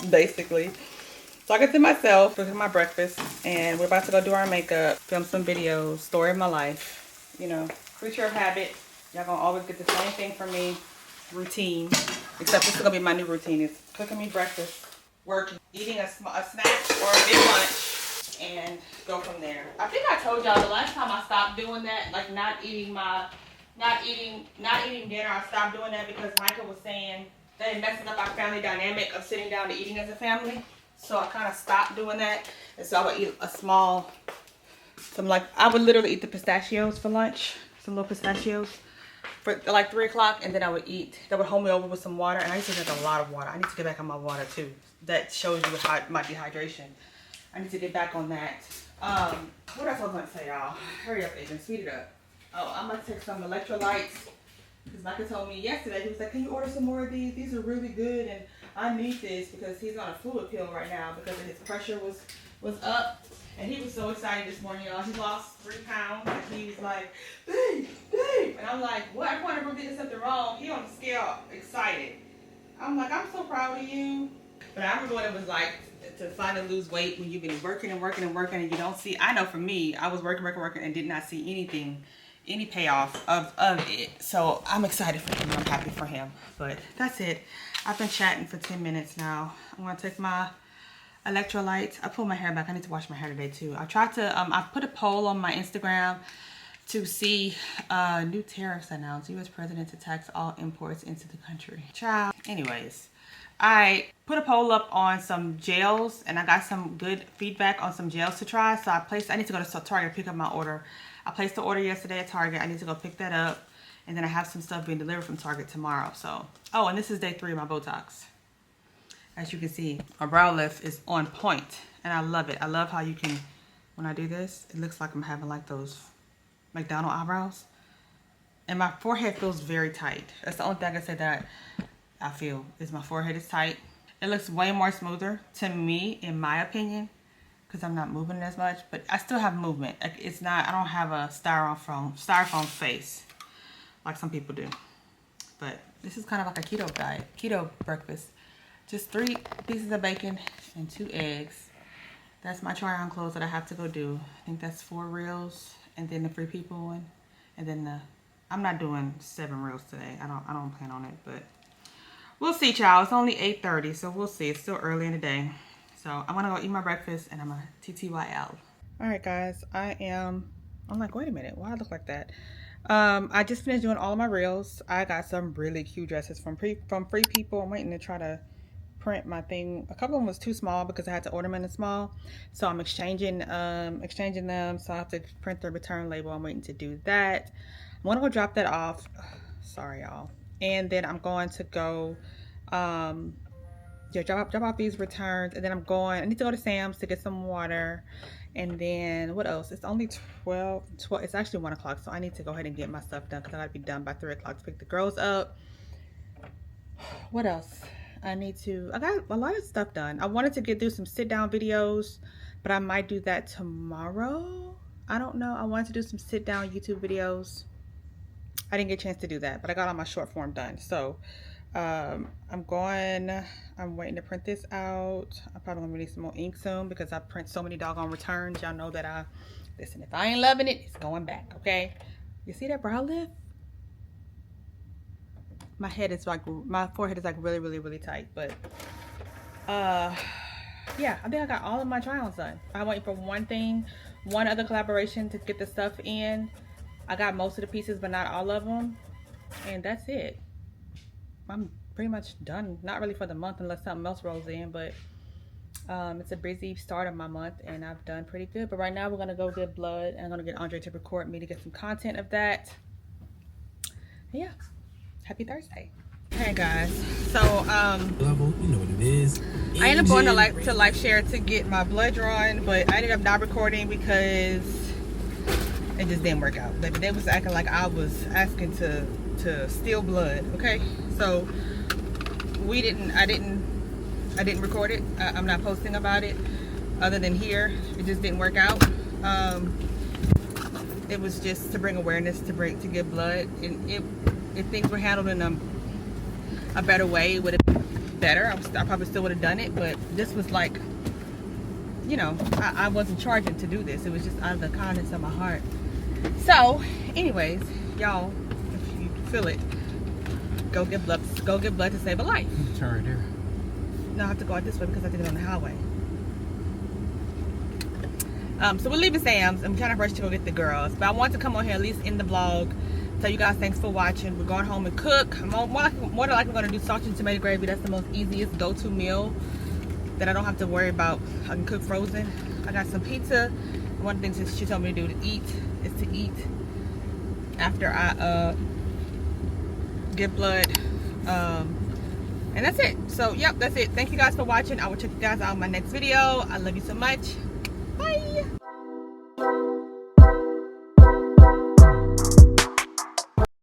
basically. Talking to myself, cooking my breakfast, and we're about to go do our makeup, film some videos, story of my life. You know, creature of habit. Y'all gonna always get the same thing from me, routine. Except this is gonna be my new routine: is cooking me breakfast, working, eating a snack or a big lunch, and go from there. I think I told y'all the last time I stopped doing that, like not eating dinner. I stopped doing that because Micah was saying that it messes up our family dynamic of sitting down to eating as a family. So I kind of stopped doing that, and so I would eat I would literally eat the pistachios for lunch, some little pistachios for like 3 o'clock, and then I would eat. That would hold me over with some water, and I used to drink a lot of water. I need to get back on my water too. That shows you my dehydration. I need to get back on that. What else I was going to say, y'all? Hurry up, Adrian, speed it up. Oh, I'm gonna take some electrolytes because Micah told me yesterday. He was like, "Can you order some more of these? These are really good, and I need this because he's on a fluid pill right now because his pressure was up." And he was so excited this morning, y'all. He lost 3 pounds. And he was like, "Babe." And I'm like, "What? I wonder if we did something wrong." He on the scale, excited. I'm like, "I'm so proud of you." But I remember what it was like to finally lose weight when you've been working and you don't see. I know for me, I was working and did not see any payoff of it. So I'm excited for him. I'm happy for him. But that's it. I've been chatting for 10 minutes now. I'm going to take my electrolytes. I pulled my hair back. I need to wash my hair today too. I tried to, I put a poll on my Instagram to see new tariffs announced. U.S. president to tax all imports into the country. Child. Anyways, I put a poll up on some gels and I got some good feedback on some gels to try. So I need to go to Target and pick up my order. I placed the order yesterday at Target. I need to go pick that up. And then I have some stuff being delivered from Target tomorrow. So, oh, and this is day 3 of my Botox. As you can see, my brow lift is on point. And I love it. I love how you can, when I do this, it looks like I'm having like those McDonald's eyebrows. And my forehead feels very tight. That's the only thing I can say that I feel is my forehead is tight. It looks way more smoother to me, in my opinion, because I'm not moving as much. But I still have movement. It's not, I don't have a styrofoam face like some people do. But this is kind of like a keto diet, keto breakfast. Just 3 pieces of bacon and 2 eggs. That's my try on clothes that I have to go do. I think that's 4 reels, and then the Free People one, and then I'm not doing 7 reels today. I don't plan on it, but we'll see, child. It's only 8:30, so we'll see. It's still early in the day. So I'm gonna go eat my breakfast and I'm gonna TTYL. All right, guys, I'm like, wait a minute, why I look like that? I just finished doing all of my reels. I got some really cute dresses from Free People. I'm waiting to try to print my thing. A couple of them was too small because I had to order them in small. So I'm exchanging them. So I have to print the return label. I'm waiting to do that. I'm gonna go drop that off. Sorry, y'all. And then I'm going to go drop off these returns, and then I need to go to Sam's to get some water. And then what else? It's only 12. It's actually 1 o'clock, so I need to go ahead and get my stuff done because I gotta be done by 3 o'clock to pick the girls up. What else? I got a lot of stuff done. I wanted to do some sit down videos, but I might do that tomorrow. I don't know. I wanted to do some sit down YouTube videos. I didn't get a chance to do that, but I got all my short form done. So I'm waiting to print this out. I'm probably gonna need some more ink soon because I print so many doggone returns. Y'all know that listen, if I ain't loving it, it's going back, okay? You see that brow lift? my head is like, my forehead is like really, really, really tight. But yeah, I think I got all of my try-ons done. I'm waiting for one other collaboration to get the stuff in. I got most of the pieces, but not all of them, and that's it. I'm pretty much done. Not really for the month unless something else rolls in, but it's a busy start of my month and I've done pretty good. But right now we're gonna go get blood and I'm gonna get Andre to record me to get some content of that. And yeah, happy Thursday. Hey guys, so level, you know what it is. I ended up going to Life Share to get my blood drawn, but I ended up not recording because it just didn't work out. They was acting like I was asking to steal blood. Okay, so I didn't record it. I'm not posting about it other than here. It just didn't work out. It was just to bring awareness to give blood, and if things were handled in a better way, it would have been better. I probably still would have done it, but this was like, you know, I wasn't charging to do this. It was just out of the kindness of my heart. So anyways, y'all, if you feel it, go get blood to save a life. Turn right there. No, I have to go out this way because I did it on the highway. So we're leaving Sam's. I'm trying to rush to go get the girls, but I want to come on here at least in the vlog, tell you guys thanks for watching. We're going home and cook. I'm more than likely going to do sausage and tomato gravy. That's the most easiest go-to meal that I don't have to worry about. I can cook frozen. I got some pizza. One of the things she told me to do to eat is to eat after I get blood. And that's it. So yep, that's it. Thank you guys for watching. I will check you guys out in my next video. I love you so much. Bye.